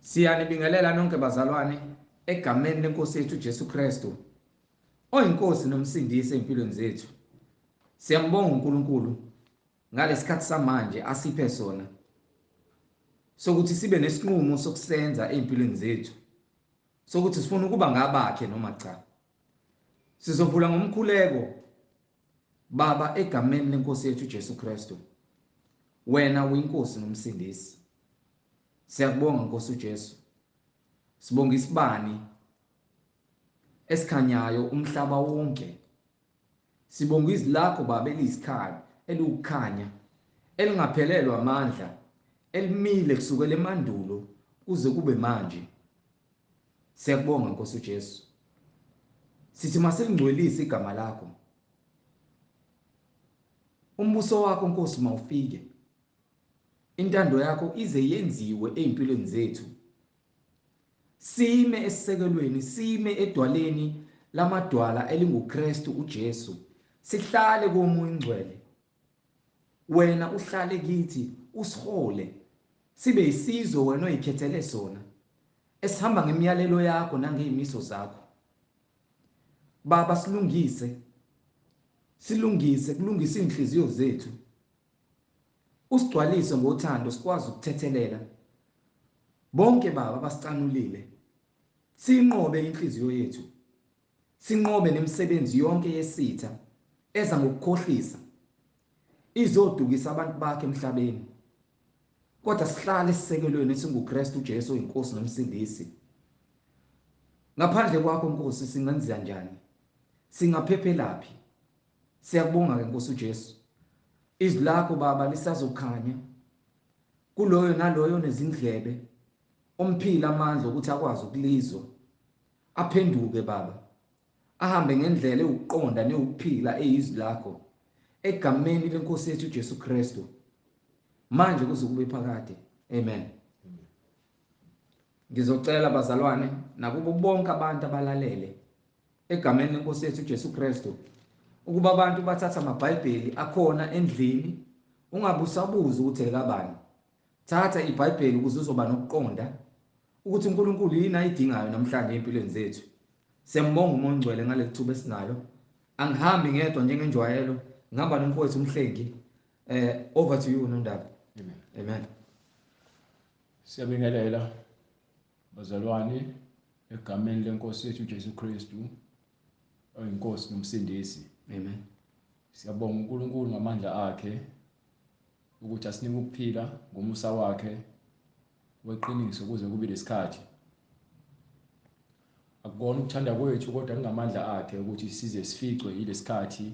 Siyanibingelela nonke bazalwane egameni lenkosi yethu Jesu Kristu oyinkosi nomsindisi empilweni zethu. Siyambonga uNkulunkulu ngalesikhathi samanje asiphe sona sokuthi sibe nesinqumo sokusenza empilweni zethu, sokuthi sifuna ukuba ngabakhe noma cha. Sizovula ngomkhuleko. Baba, egameni lenkosi yethu Jesu Kristu, wena uyinkosi nomsindisi. Siyakubonga Nkosi uJesu. Sibonga isibani esikhanyayo umhlaba wonke. Sibonga izwi lakho Baba eliyisikhanya, elukukhanya, elingaphelelwa amandla, elimile kusukela emandulo kuze kube manje. Siyakubonga Nkosi uJesu. Sithi masilingcwelise igama lakho. Umbuso wakho Nkosi mawufike. Intando yakho ize yenziwe empilweni zethu. Sime esisekelweni, sime edwaleni lamadwala elinguKristu uJesu. Sihlale komoya ingcwele. Wena uhlale kithi, usihole. Sibe isizwe wena oyikhethele sona. Esihamba ngemiyalelo yakho nangeyimiso zakho. Baba, kulungise inhliziyo zethu. Usigcwalise ngothando sikwazi ukuthethelela bonke Baba abasicanulile. Sinqobe inhliziyo yethu. Sinqobe nemisebenzi yonke yesitha eza ngokukhohlisa izodukisa abantu bakhe emhlabeni. Kodwa sihlale esisekelweni esinguKristu Jesu oyinkosi nomsindisi. Ngaphandle kwakho Nkosi singenza kanjani? Singaphephelaphi? Siyakubonga ke Nkosi uJesu. Izwi lakho Baba lisazokhanya kuloyo naloyo nezindlebe omphila amandla ukuthi akwazi ukulizwa. Aphenduke Baba. Ahambe ngendlela euqonda neukuphila eyizwi lakho. Egameni lenkosi yethu Jesu Kristu. Manje kuze kube phakade. Amen. Ngizocela bazalwane nakubo bonke abantu abalalele egameni lenkosi yethu Jesu Kristu ukuba abantu bathatha amaBhayibheli akhona endlini. Ungabusabuza ukuthi ekabani. Thatha iBhayibheli ukuze uzoba nokuqonda ukuthi uNkulunkulu yini ayidingayo namhlanje empilweni zethu. Siyambonga uMoya Ongcwele ngaleli thuba esinalo. Angihambi ngedwa njengenjwayelo, ngihamba nomfowethu umhlengi. Over to you Nondaba. Amen. Amen. Siyabingelela bazalwane egameni lenkosi yethu Jesu Kristu oyinkosi nomsindisi. Amen. Siyabonga uNkulunkulu ngamandla akhe ukuthi asinike ukuphila ngomusa wakhe weqiniso kuze kube lesikhathi. Akubona ukuthanda kwethu kodwa ngamandla akhe ukuthi size sificwe yilesikhathi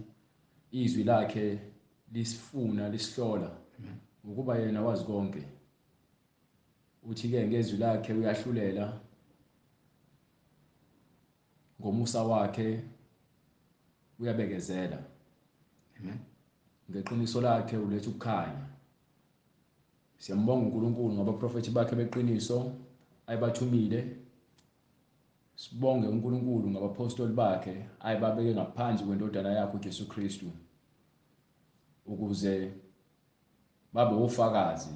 izwi lakhe lisifuna lisihlola ukuba yena wazi konke. Uthi ke ngezwi lakhe uyahlulela ngomusa wakhe uyabekezela. Amen. Ngeqiniso lakhe uletha ukukhanya. Siyambonga uNkulunkulu ngabaprofethi bakhe beqiniso ayibathumile. Sibonge uNkulunkulu ngabapostoli bakhe ayibabeke ngaphansi kwendodana yakhe uJesu Kristu ukuze babe ufakazi.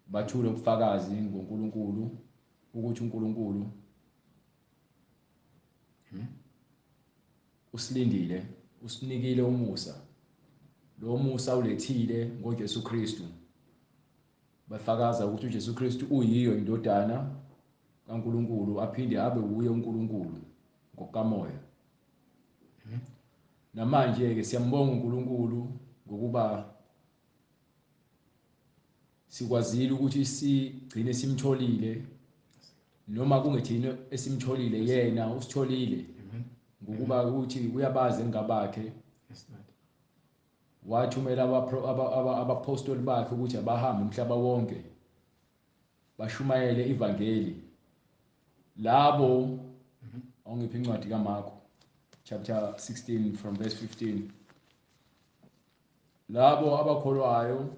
Bathule ubufakazi ngoNkulunkulu ukuthi uNkulunkulu usilindile, usinikile umusa. Lo musa ulethile ngoJesu Kristu. Bafakaza ukuthi uJesu Kristu uyiyo indodana kaNkulunkulu aphinde abe uye uNkulunkulu ngokamoya. Namanje ke siyambonga uNkulunkulu ngokuba sikwazile ukuthi sigcine simtholile noma kungethina esimtholile yena usitholile ngokuba ukuthi uyabazi ngabakhe. Wathumela abapostoli bakhe ukuthi abahambe umhlaba wonke bashumayele ivangeli. Labo ongiphi incwadi kaMarko chapter 16 from verse 15. Labo abakholwayo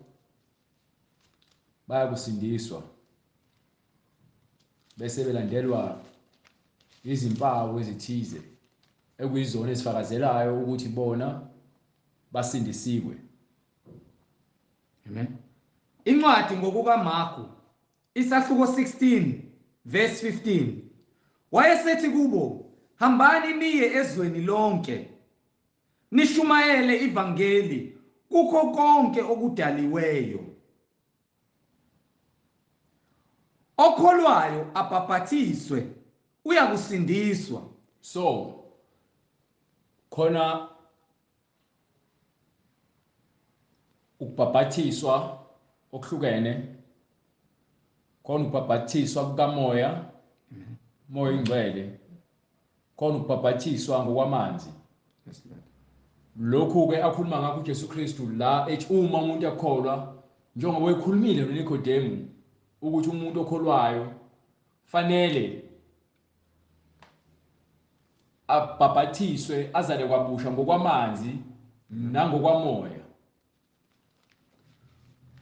bayakusindiswa bese belandelwa izimpawu ezithize ekuyizona ezifakazelayo ukuthi bona basindisiwe. Amen. Incwadi ngokukaMarko isahluko 16 verse 15. Wayesethi kubo, hambani niye ezweni lonke nishumayele ivangeli kukho konke okudaliweyo. Okholwayo abhaphathiswe uyakusindiswa. So khona ukubhaphathiswa okuhlukene, khona ukubhaphathiswa kukamoya, moya ingcwele, khona ukubhaphathiswa ngokwamanzi. Lokhu ke akhuluma ngakho uJesu Kristu la ethi uma umuntu akholwa, njengoba ekhulumile noNikodemu ukuthi umuntu okholwayo fanele abhaphathiswe azale kwabusha ngokwamanzi nangokwamoya.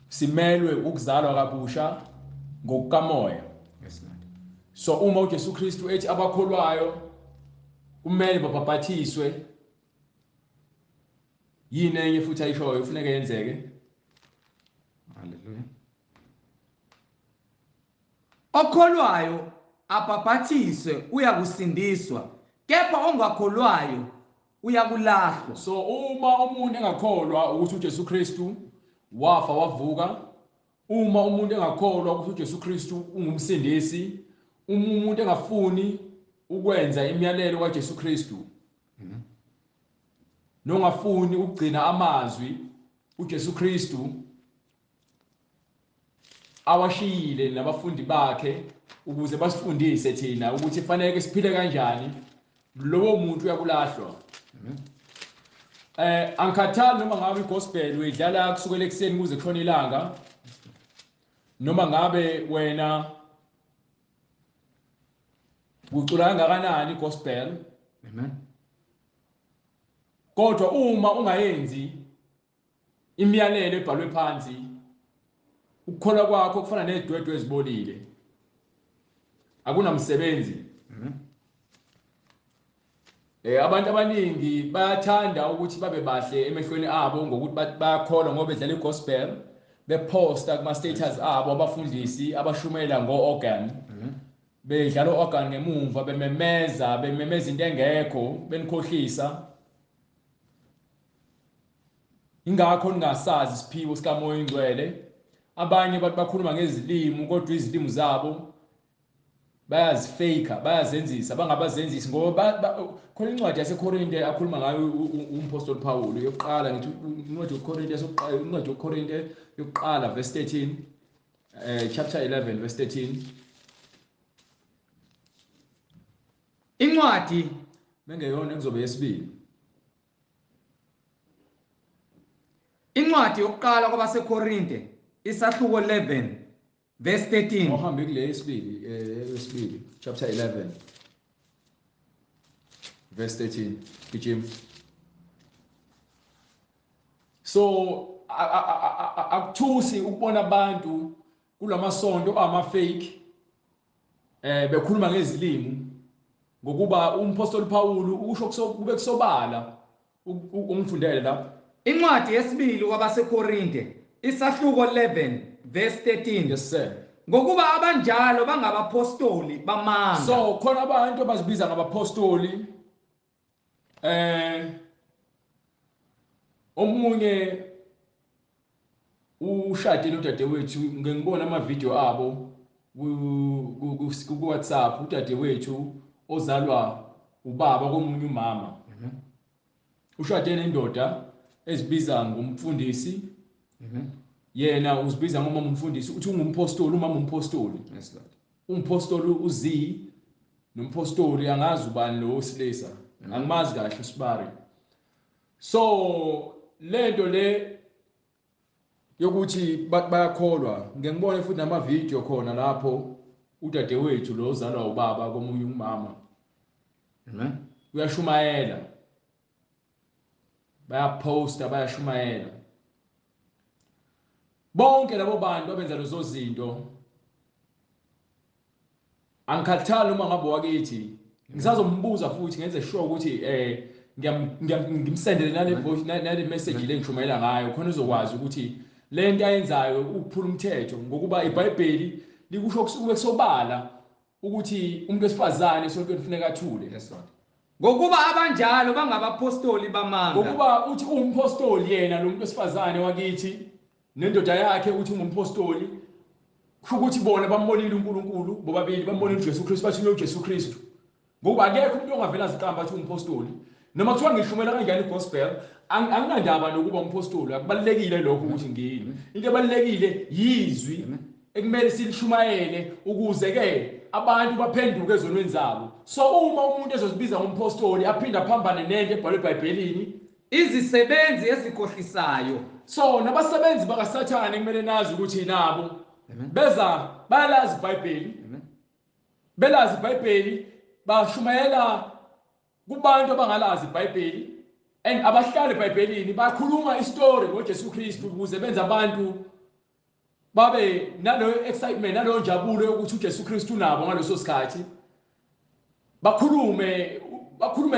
Simelwe ukuzalwa kabusha ngokukamoya. So uma uJesu Kristu ethi abakholwayo kumele babhaphathiswe, yini enye futhi ayishoyo kufuneka yenzeke? Haleluya. Okholwayo abhaphathiswe uyakusindiswa, kepha ongakholwayo uyakulahlwa. So uma umuntu engakholwa ukuthi uJesu Kristu wafa wavuka, uma umuntu engakholwa ukuthi uJesu Kristu ungumsindisi, uma umuntu engafuni ukwenza imiyalelo kaJesu Kristu, nongafuni ukugcina amazwi uJesu Kristu awashiyile nabafundi bakhe ukuze basifundise thina ukuthi fanele siphile kanjani, lowo muntu uyakulahlwa. Angikhathali noma ngabe igospel uyidlala kusukela ekseni kuze kushona ilanga, noma ngabe wena ucula kangakanani igospel. Amen. Kodwa uma ungayenzi imiyalelo ebhalwe phansi, ukukholwa kwakho kufana nezidwedwe ezibolile, akunamsebenzi. Abantu abaningi bayathanda ukuthi babe bahle emehlweni abo ngokuthi bayakholwa ngoba bedlala igospel, beposta kuma status abo abafundisi abashumela ngo-organ, bedlala o-organ ngemuva bememeza into engekho benikhohlisa. Ingakho ningasazi isiphiwo sikamoya ingcwele. Abanye bathi bakhuluma ngezilimi kodwa izilimi zabo bayazifaka, bayazenzisa, bangabazenzisi ngoba khona incwadi yaseKorinte akhuluma ngayo umpostoli Paul yokuqala, ngithi incwadi yokuKorinte yokuqala, incwadi yokuKorinte yokuqala verse 13, chapter 11 verse 13. Incwadi mengeyona ekuzobe yesibili. Incwadi yokuqala kwabaseKorinte isahluko 11 verse 13. Ohambe kule yesibili, chapter 11 verse 13. Gijim. So akuthusi ukubona abantu kulamasonto ama-fake bekhuluma ngezilimi, ngokuba umpostoli Paul usho kube kusobala umfundele lapha. Incwadi yesibili kwabaseKorinte isahluko 11 verse 13. Yes sir. Ngokuba abanjalo bangabapostoli bamanga. So khona abantu abazibiza ngabapostoli, omunye ushade nodadewethu, ngengibona ama-video abo ku WhatsApp, udadewethu ozalwa ubaba komunye umama ushade nendoda ezibiza ngumfundisi. Yena uzibiza ngoma umfundisi uthi ungumpostoli, umama umpostoli. Yes Lord. Umpostoli uzi nompostoli angazi ubani lo silesa, angimazi kahle usibari. So lento le yokuthi bayakholwa, ngengibone futhi nama video khona lapho udadewethu lo ozalwa ubaba komunye umama uyashumayela, bayaposta, bayashumayela. Bonke labo bantu abenza lezo zinto, angikhathali uma ngabe wakithi ngisazombuza futhi ngenze sure ukuthi ngimsendele nale voice nale message le ngishumayela ngayo khona uzokwazi ukuthi le nto ayenzayo ukuphula umthetho, ngokuba iBhayibheli likusho kusobala ukuthi umuntu wesifazane esontweni kufuneka athule. Yes Lord. Ngokuba abanjalo bangabapostoli bamanga. Ngokuba uthi umpostoli yena lo muntu wesifazane wakithi nendoda yakhe uthi umpostoli ukuthi bona bambonile uNkulunkulu bobabili bambonile uJesu Kristu bathi uJesu Kristu. Ngoba akekho umuntu ongavela ziqamba athi umpostoli. Noma kuthiwa ngishumela kanjani igospel anginandaba nokuba umpostoli akubalekile lokho ukuthi ngini. Into ebalekile yizwi ekumele silishumayele ukuze ke abantu baphenduke ezonweni zabo. So uma umuntu ezozibiza ngompostoli aphinda phambane nento ebhalwe eBhayibhelini izisebenzi ezikhohlisayo. So nabasebenzi bakaSathane kumele nazi ukuthi nabo beza bayalazi iBhayibheli. Belazi iBhayibheli bashumayela kubantu abangalazi iBhayibheli and abahlali eBhayibhelini bakhuluma istory ngoJesu Kristu ukuze benze abantu babe nalo excitement nalo njabulo ukuthi uJesu Kristu nabo ngaloso sikhathi bakhulume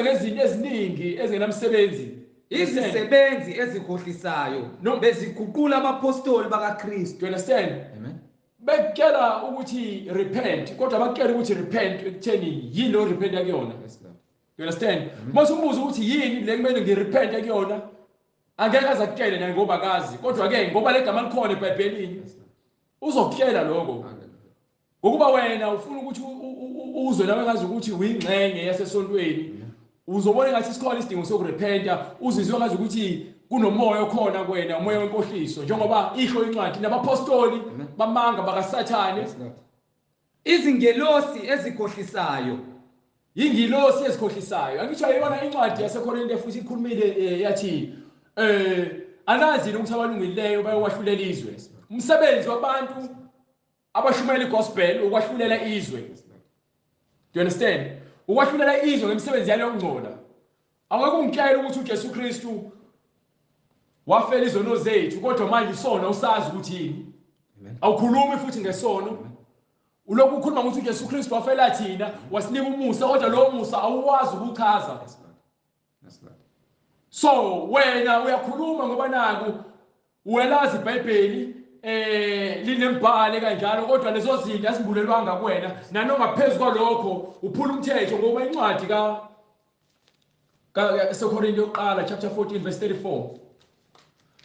ngezinto eziningi ezingenamsebenzi. Izisebenzi ezikhohlisayo beziguqula abapostoli bakaKristu. You understand? Amen. Bekela ukuthi repent kodwa bakela ukuthi repent ekutheni yini lo repent akuyona. You understand? Mase umbuzo ukuthi yini le kumele ngirepent kuyona angeke azakutshele naye ngoba akazi kodwa ke ngoba le gama likhona eBhayibhelini uzokutshela lokho. Ngokuba wena ufuna ukuthi uzwe nawe ngazi ukuthi uyingxenye yasesontweni uzobona ngathi sikhona isidingo sokurepenta uzizwe ngazi ukuthi kunomoya okhona kuwena umoya wenkohliso njengoba isho incwadi nabapostoli bamanga bakaSathane izingelosi ezikhohlisayo. Ingilosi ezikhohlisayo angisho ayibona incwadi yaseKorinte futhi ikhulumile yathi anazi ukuthi abalungileyo bayowahlulela izwe. Umsebenzi wabantu abashumayela igospel ukwahlulela izwe. Do you understand? Ukwahlulela izwe ngemisebenzi yalo ngcola. Awake ungitshela ukuthi uJesu Kristu wafela izono zethu kodwa manje isona usazi ukuthi yini. Awukhulumi futhi ngesono. Ulokhu ukhuluma ukuthi uJesu Kristu wafela thina wasinika umusa kodwa lo musa awuwazi ukuchaza. So wena uyakhuluma ngoba naku uwelazi iBhayibheli linembhalo kanjalo kodwa lezo zinto asimbulelwanga kuwena nanoma phezulu kwalokho uphula umthetho ngoba incwadi kaSekorinte yokuqala chapter 14 verse 34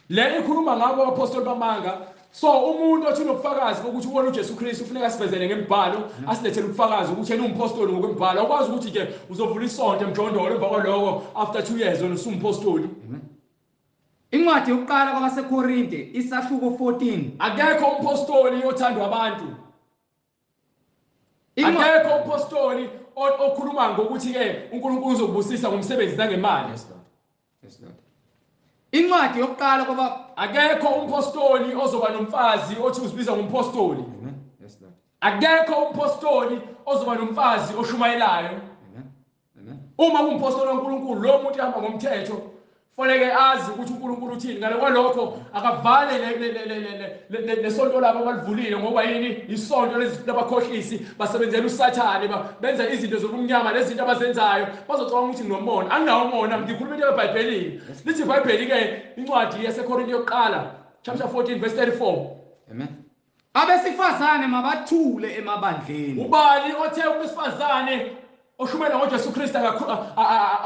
le ikhuluma ngabo abapostoli bamanga. So umuntu othi unobufakazi ukuthi ubona uJesu Kristu ufuneka sivezele ngembhalo asilethele ubufakazi ukuthi yena umpostoli ngokwembhalo akwazi ukuthi nje uzovula isonto emjondolo emva kwaloko after 2 years wena usumpostoli. Incwadi yokuqala kwabaseKorinte isahluko 14 akekho umpostoli othandwa abantu. Akekho umpostoli okhuluma ngokuthi ke uNkulunkulu uzokubusisa ngomsebenzi nangemali. Yes Lord. Incwadi yokuqala kwaba akekho umpostoli ozoba nomfazi othi uzibiza ngompostoli. Yes Lord. Akekho umpostoli ozoba nomfazi oshumayelayo. Uma umpostoli kaNkulunkulu lo muntu ehamba ngomthetho fanele azi ukuthi uNkulunkulu uthini ngale kwalokho akavale lesonto labo abalivulile ngoba yini isonto labakhohlisi basebenzela uSathane benza izinto zobumnyama lezi zinto abazenzayo bazocabanga ukuthi nginomona anginawo umona ngikhuluma into eBhayibhelini lithi iBhayibheli ke incwadi yaseKorinte yokuqala chapter 14 verse 34. Amen. Abesifazane mabathule emabandleni. Ubani othe umsifazane oshumayela ngoJesu Kristu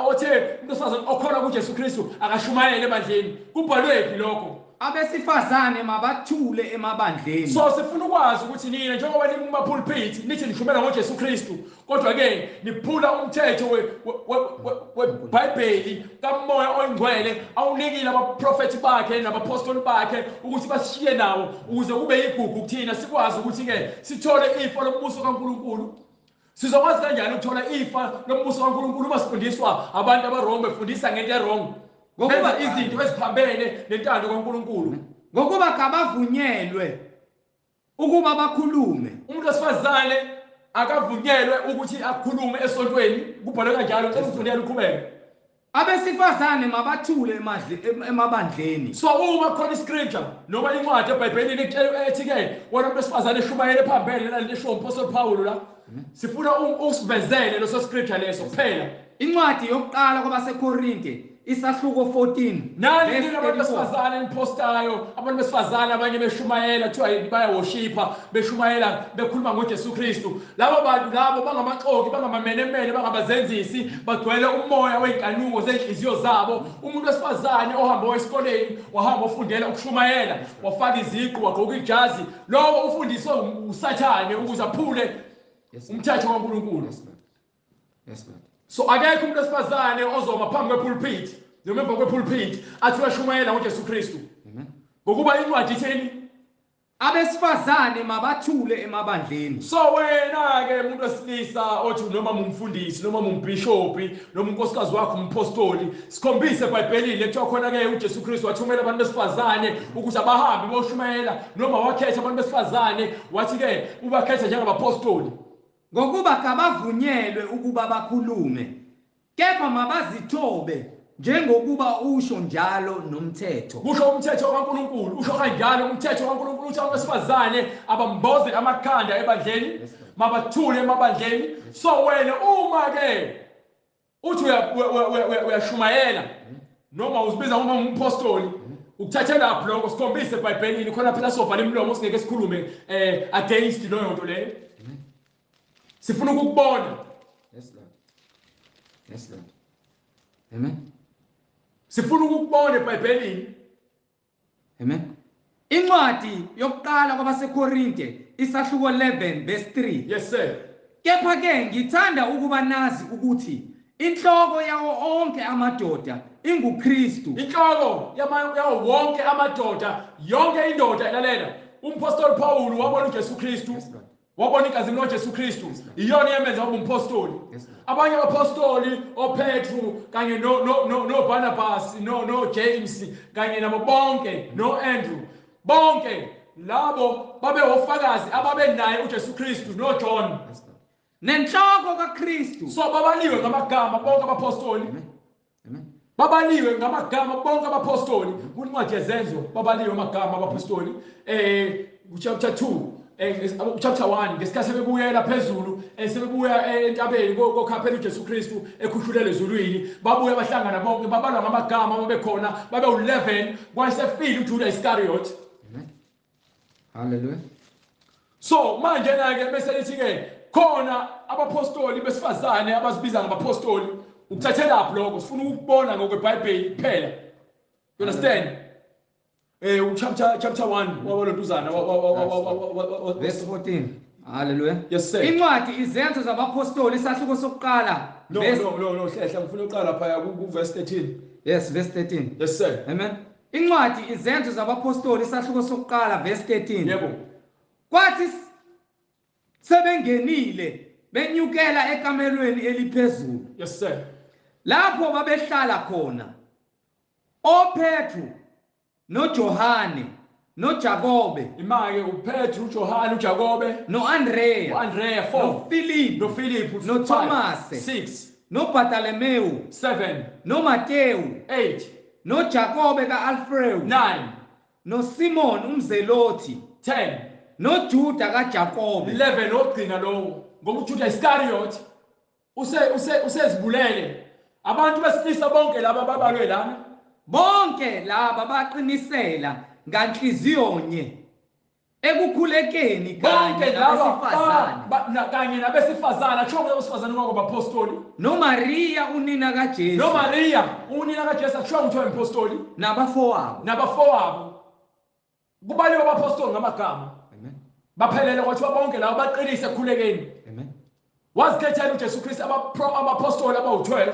othe umsifazane okhona kuJesu Kristu akashumayele ebandleni kubhalwe phi lokho? Abesifazane mabathule emabandleni. So sifuna ukwazi ukuthi nina njengoba nikuma pulpit nithi nishumela ngoJesu Kristu kodwa ke niphula umthetho weBhayibheli kaMoya oNgcwele awunikile abaprofeti bakhe nabapostoli bakhe ukuthi bashiye nawo ukuze kube yigugu kuthina sikwazi ukuthi ke sithole ifa lombuso kaNkulunkulu. Sizokwazi kanjani ukuthola ifa lombuso kaNkulunkulu uma sifundiswa abantu abaRome befundisa ngento errong ngokuba izinto eziphambene nentando kaNkulunkulu ngokuba kabavunyelwe ukuba bakhulume. Umuntu wesifazane akavunyelwe ukuthi akhulume esontweni kubhalwe kanjalo xa ufundela uqhubeke. Abesifazane mabathule emabandleni. So uma khona iscripture noma incwadi eBhayibhelini ethi ke wona umuntu wesifazane eshumayele phambili la lisho umpostoli Paul la sifuna usivezele leso scripture leso kuphela. Incwadi yokuqala kwabaseKorinte isahluko 14 nani verse lina abantu 34. besifazane impostayo abantu besifazane abanye beshumayela kuthiwa bayaworshipha beshumayela bekhuluma ngoJesu Kristu labo bantu labo bangamaxoki bangamamenemene bangabazenzisi bagcwele umoya wenkanuko zenhliziyo zabo umuntu wesifazane ohamba esikoleni wahamba ofundela ukushumayela wafaka iziqu wagqoka ijazi lowo ufundiswe usathane ukuze aphule umthetho kaNkulunkulu. Yes, Lord. So akekho umuntu wesifazane ozoma phambi kwepulpit noma emva kwepulpit athi uyashumayela ngoJesu Kristu. Amen. Ngokuba incwadi itheni? Abesifazane mabathule emabandleni. So wena ke umuntu wesilisa othi noma umfundisi noma umbishopi noma unkosikazi wakho umpostoli sikhombise eBhayibhelini ekuthiwa khona ke uJesu Kristu wathumela abantu besifazane ukuthi abahambe boshumayela noma wakhetha abantu besifazane wathi ke ubakhetha njengabapostoli. Ngokuba kabavunyelwe ukuba bakhulume kepha mabazithobe njengokuba usho njalo nomthetho. Kusho umthetho kaNkulunkulu usho kanjalo umthetho kaNkulunkulu uthi abesifazane abamboze amakhanda ebandleni mabathule emabandleni. So wena uma ke uthi uyashumayela noma uzibiza uma umpostoli ukuthathela lapho lokho sikhombise eBhayibhelini khona phela sovala imlomo singeke sikhulume against leyo nto leyo. Sifuna ukukubona. Yes, Lord. Yes, Lord. Amen. Sifuna ukukubona eBhayibhelini. Amen. Incwadi yokuqala kwabaseKorinte isahluko 11 verse 3. Yes sir. Kepha ke ngithanda ukuba nazi ukuthi inhloko yawo onke amadoda inguKristu. Inhloko yawo wonke amadoda yonke indoda ilalela. Umpostoli Paul wabona uJesu Kristu. Wabona inkazi loJesu Kristu iyona yemenza waba umpostoli. Abanye abapostoli oPetru kanye no Barnabas no James kanye nabo bonke no Andrew bonke labo babe ofakazi ababe naye uJesu Kristu no John nenhloko kaKristu. So babaliwe ngamagama bonke abapostoli. Amen. Babaliwe ngamagama bonke abapostoli kuncwadi yezenzo babaliwe amagama abapostoli chapter 2 chapter 1 ngesikhathi sebebuyela phezulu sebebuya entabeni kokhaphela uJesu Kristu ekhushulele ezulwini babuya bahlangana bonke babalwa ngamagama babekhona babe u11 kwasefile uJudas Iscariot. Amen. Hallelujah. So manje ke bese lithi ke khona abapostoli besifazane abazibiza ngabapostoli ukuthathela lapho lokho sifuna ukubona ngokweBhayibheli kuphela. You understand? Chapter 1 wabalontuzana verse 14. Hallelujah. Yes sir. Incwadi izenzo zabapostoli isahluko sokuqala. No hlehla ngifuna uqala phaya ku verse 13. Yes, verse 13. Yes sir. Amen. Incwadi izenzo zabapostoli isahluko sokuqala verse 13. Yebo. Kwathi sebengenile benyukela ekamelweni eliphezulu. Yes sir. Lapho babehlala khona oPetru noJohane noJakobe Imake uPetru uJohane uJakobe noAndrea 4 noPhilip noThomas 6 noBartholomew 7 noMateyu 8 noJakobe kaAlfeu 9 noSimon umzelothi 10 noJuda kaJakobe 11 ogcina lowo ngoba uJudas Iscariot usezibulele abantu besilisa bonke laba babalwe lana bonke laba baqinisela nganhliziyonye ekukhulekeni bonke laba kanye nabesifazana chonke abesifazana kwabo apostoli noMaria unina kaJesu noMaria unina kaJesu chonke uthiwa impostoli nabafowabo kubaliwe abapostoli ngamagama. Amen. Baphelele kwathiwa bonke laba baqinise ekukhulekeni. Amen. Wazikhethela uJesu Kristu abapostoli abawu12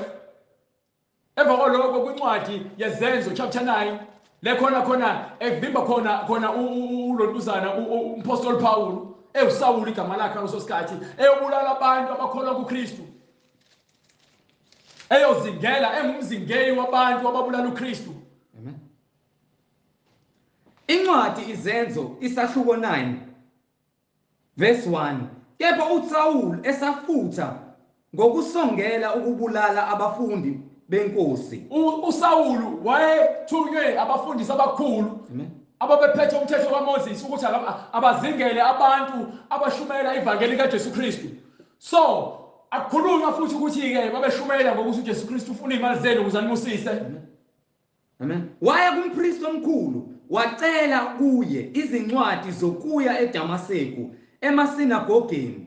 emva kwalokho kwincwadi yezenzo chapter 9 lekhona evimba khona ulontuzana umpostoli Paul eUsawuli igama lakhe ngososikhathi eyobulala abantu abakholwa kuKristu eyozingela engumzingeli wabantu ababulala uKristu. Amen. Incwadi izenzo isahluko 9 verse 1. Kepha uSawuli esafutha ngokusongela ukubulala abafundi benkosi. uSawuli wayethunywe abafundisi abakhulu ababephethe umthetho kaMoses ukuthi abazingele abantu abashumayela ivangeli kaJesu Kristu. So akukhulunywa futhi ukuthi ke babeshumayela ngokuthi uJesu Kristu ufuna imali zenu ukuze animusise. Amen. Waya kumpristi omkhulu wacela kuye izincwadi zokuya eDamaseko emasinagogeni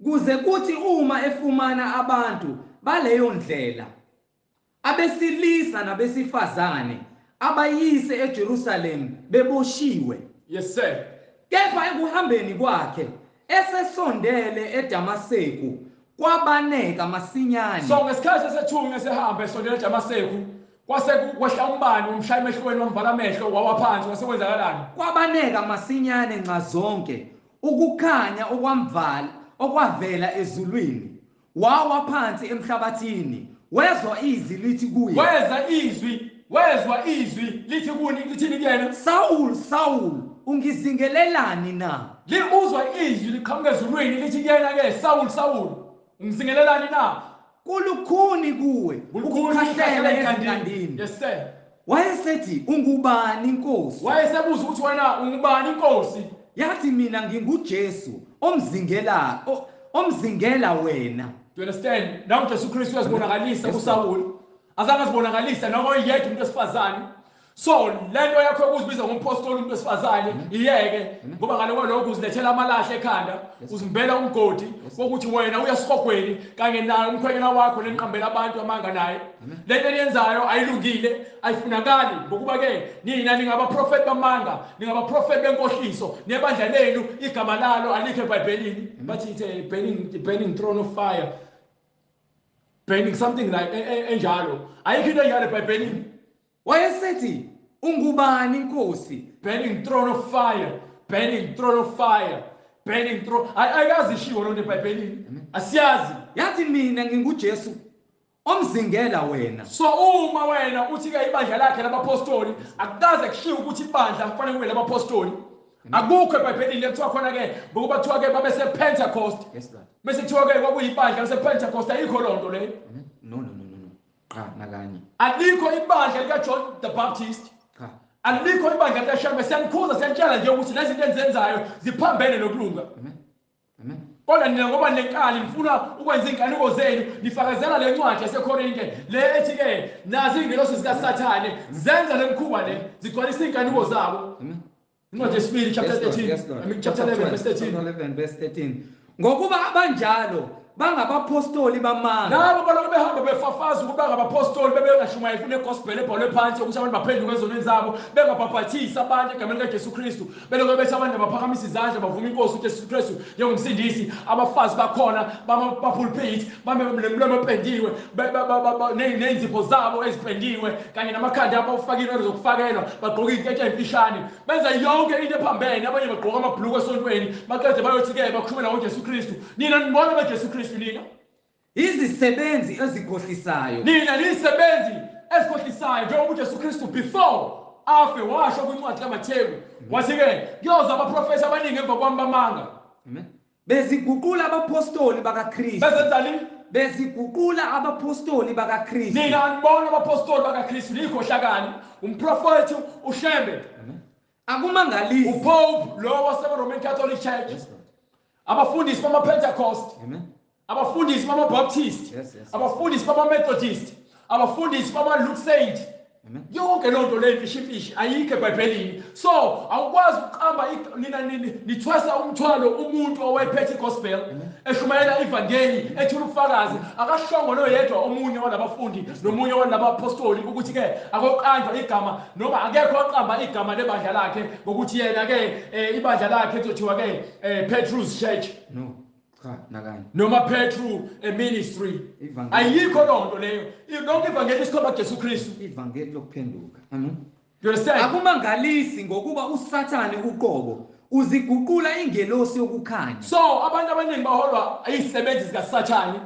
kuze kuthi uma efumana abantu baleyo ndlela abesilisa nabesifazane abayise eJerusalem beboshiwe. Yes sir. Kepha ekuhambeni kwakhe esesondele eDamaseko kwabaneka masinyane. So ngesikhathi esethunywe sehamba esondele eDamaseko kwase kwehla umbani umshaya emehlweni wamvala amehlo wawaphansi wasekwenzakalani. Kwabaneka masinyane nxa zonke ukukhanya okwavela ezulwini wawa phansi emhlabathini wezwa izwi lithi kuye. Wezwa izwi lithi kuni lithini kuyena? Saul, Saul, ungizingelelani na? Uzwa izwi liqhamuka ezulwini lithi kuyena ke Saul, Saul, ungizingelelani na? Kulukhuni kuwe ukukhahlela ezinkandini. Yes sir. Wayesethi ungubani inkosi? Wayesebuza ukuthi wena ungubani inkosi? Yathi mina nginguJesu omzingela wena. Do you understand? Now uJesu Kristu uyazibonakalisa kuSaul. Azange azibonakalisa noma oyedwa umuntu wesifazane. So lento yakho ukuzibiza ngompostoli umuntu wesifazane iyeke ngoba ngaloko lokho uzilethela amalahle ekhanda uzimbela umgodi ukuthi wena uyasihogweni kanye naye umkhwenyana wakho lenqambela abantu amanga naye. Lento eniyenzayo ayilungile ayifunakali ngokuba ke nina ningabaprofeti bamanga ningabaprofeti benkohliso nebandla lenu igama lalo alikho eBhayibhelini bathi ithe burning throne of fire, burning something like enjalo ayikho into enjalo eBhayibhelini. Wayesethi ungubani inkosi? Burning throne of fire, burning throne of fire, burning throne. Ayazi ishiwo lonto eBhayibhelini asiyazi. Yathi mina nginguJesu omzingela wena. So uma wena uthi ke ibandla lakhe labapostoli akukaze kushiwo ukuthi ibandla kufanele kube labapostoli akukho eBhayibhelini ekuthiwa khona ke ngokuba kuthiwa ke babe sePentecost. Yes Lord. Bese kuthiwa ke kwakuyibandla lasePentecost ayikho lonto le. No. Cha nakanye. Alikho ibandla likaJohn the Baptist. Cha. Alikho ibandla likaShembe. Siyanikhuza siyantshela nje ukuthi lezi zinto enzenzayo ziphambene nokulunga. Amen. Kodwa nina ngoba nenkani nifuna ukwenza inkanuko zenu nifakazela le ncwadi yaseKorinte le ethi ke nazi ingelosi zikaSathane zenza lemkhuba le zigcwalisa inkanuko zabo. Incwadi yesibili chapter 13 chapter 11 verse 13 ngokuba abanjalo bangabapostoli bamanga labo baloko behamba befafaza ukuba ngabapostoli bebengashumayeli fune gospel ebhalwe phansi ukuthi abantu baphenduke ezonweni zabo bengabhabhathisa abantu egameni likaJesu Kristu beloko bethi abantu baphakamisa izandla bavuma inkosi uJesu Kristu njengomsindisi abafazi bakhona bamapulpit bamemlomo opendiwe nenzipho zabo ezipendiwe kanye namakhanda abo ufakile zokufakelwa bagqoka inkethe emfishane benza yonke into ephambene abanye bagqoka amabhuluku esontweni baqede bayothi ke bakhuluma noJesu Kristu nina nibona beJesu Kristu nina izisebenzi ezikhohlisayo nina lisebenzi ezikhohlisayo njengoba uJesu Kristu before afe washo kwincwadi kaMathewu wathi ke kuyoza abaprofeti abaningi emva kwami bamanga. Amen. Beziguqula abapostoli bakaKristu. Bezenzani? Beziguqula abapostoli bakaKristu. Nina anibona abapostoli bakaKristu likhohlakani umprofeti uShembe. Amen. Akumangalisi uPope lo waseRoman Catholic Church. Yes, abafundisi bamaPentecost. Amen. Abafundisi bamaBaptist. Yes. Abafundisi bamaMethodist. Abafundisi bamaLutheran. Amen. Yonke lonto le mfishi ayikho eBhayibhelini. So awukwazi ukuqamba nina nithwasa umthwalo umuntu owayephethe igospel eshumayela ivangeli ethula ubufakazi akashongo noyedwa omunye walabafundi nomunye walabapostoli ukuthi ke akoqanjwa igama noma akekho oqamba igama lebandla lakhe ngokuthi yena ke ibandla lakhe ezothiwa ke Petrus Church. No. Cha nakanye. Noma Petru ministry. Ayikho lonto leyo. Lonke ivangeli isikhomba Jesu Kristu. Ivangeli lokuphenduka. Amen. You understand? Akumangalisi ngokuba uSathane uqobo uziguqula ingelosi yokukhanya. So abantu abaningi baholwa izisebenzi zikaSathane.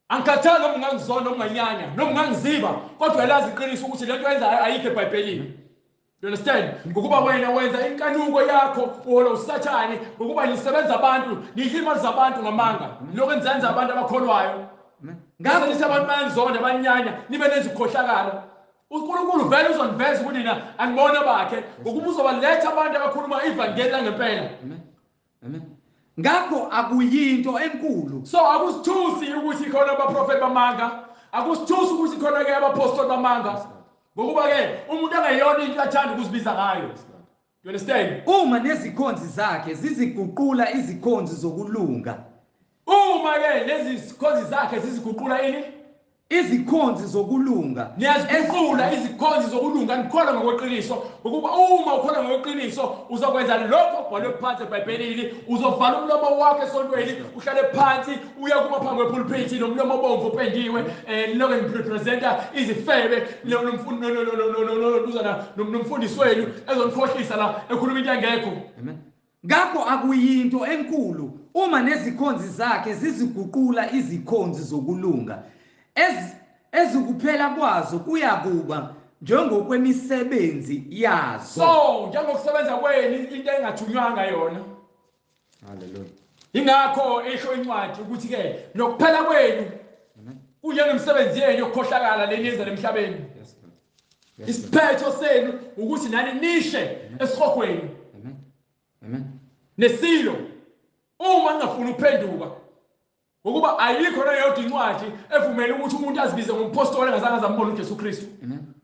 Angikhathanga noma ungangizona noma unganyanya noma ungangiziba kodwa elazi iqiniso ukuthi lento yenzayo ayikho eBhayibhelini. You understand? Ngokuba wena wenza inkanuko yakho wona uSathane ngokuba nisebenza abantu nihima zabantu ngamanga lokho enzenza abantu abakholwayo. Ngakho lithi abantu bayangizonda abanyanya nibe nezikhohlakala. uNkulunkulu vele uzoniveza ukuthi nina angibona bakhe ngokuba uzobaletha abantu abakhuluma ivangeli langempela. Amen. ngakho akuyinto enkulu. So akusithusi ukuthi khona abaprofeti bamanga, akusithusi ukuthi khona ke abapostoli bamanga. Ngokuba ke umuntu angayiyona into athanda ukuzibiza ngayo. You understand? Uma nezikhonzi zakhe ziziguqula izikhonzi zokulunga. Uma ke lezi zikhonzi zakhe ziziguqula ini? Izikhonzi zokulunga. Niyaziguqula izikhonzi zokulunga nikholwa ngokweqiniso ukuba uma ukholwa ngokweqiniso uzokwenza lokho okubhalwe phansi eBhayibhelini, uzovala umlomo wakho esontweni, uhlale phansi uye kuma phambi kwepulpit nomlomo obomvu opendiwe lokho ngirepresenta izifebe nomfundisi wenu ezonikhohlisa la ekhuluma into engekho. Amen. Ngakho akuyinto enkulu uma nezikhonzi zakhe ziziguqula izikhonzi zokulunga. Ezikuphela kwazo kuyakuba njengokwemisebenzi yazo. So njengokusebenza kwenu into engathunywanga yona. Hallelujah. Ingakho esho incwadi ukuthi ke nokuphela kwenu kunjengemisebenzi yenu yokukhohlakala leniyenza emhlabeni. Yes, Lord. Isiphetho senu ukuthi nani nishe esihogweni. Amen. Amen. Nesilo uma ngingafuna ukuphenduka ukuba ayikho neyodwa incwadi evumela ukuthi umuntu azibize ngompostoli engazange azambona uJesu Kristu. Amen.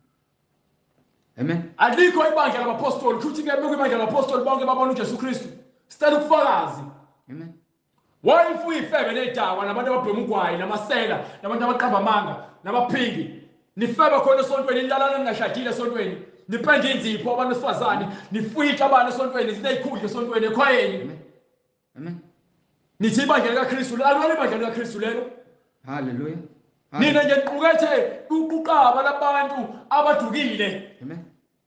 Amen. Alikho ibandla labapostoli futhi ke bekuyibandla labapostoli bonke babona uJesu Kristu. Sicela ukufakazi. Amen. Wayifu ifebe nedakwa nabantu ababhema ugwayi namasela nabantu abaqamba amanga nabaphingi. Nifebe khona esontweni nilalana ningashadile esontweni. Nipende inzipho abantu besifazane, nifuyitha abantu esontweni, sineyikhundla esontweni ekhwayeni. Amen. Amen. Nithi ibandla likaKristu, alibali ibandla likaKristu lelo. Hallelujah. Nina nje niqukethe uqaba labantu abadukile. Amen.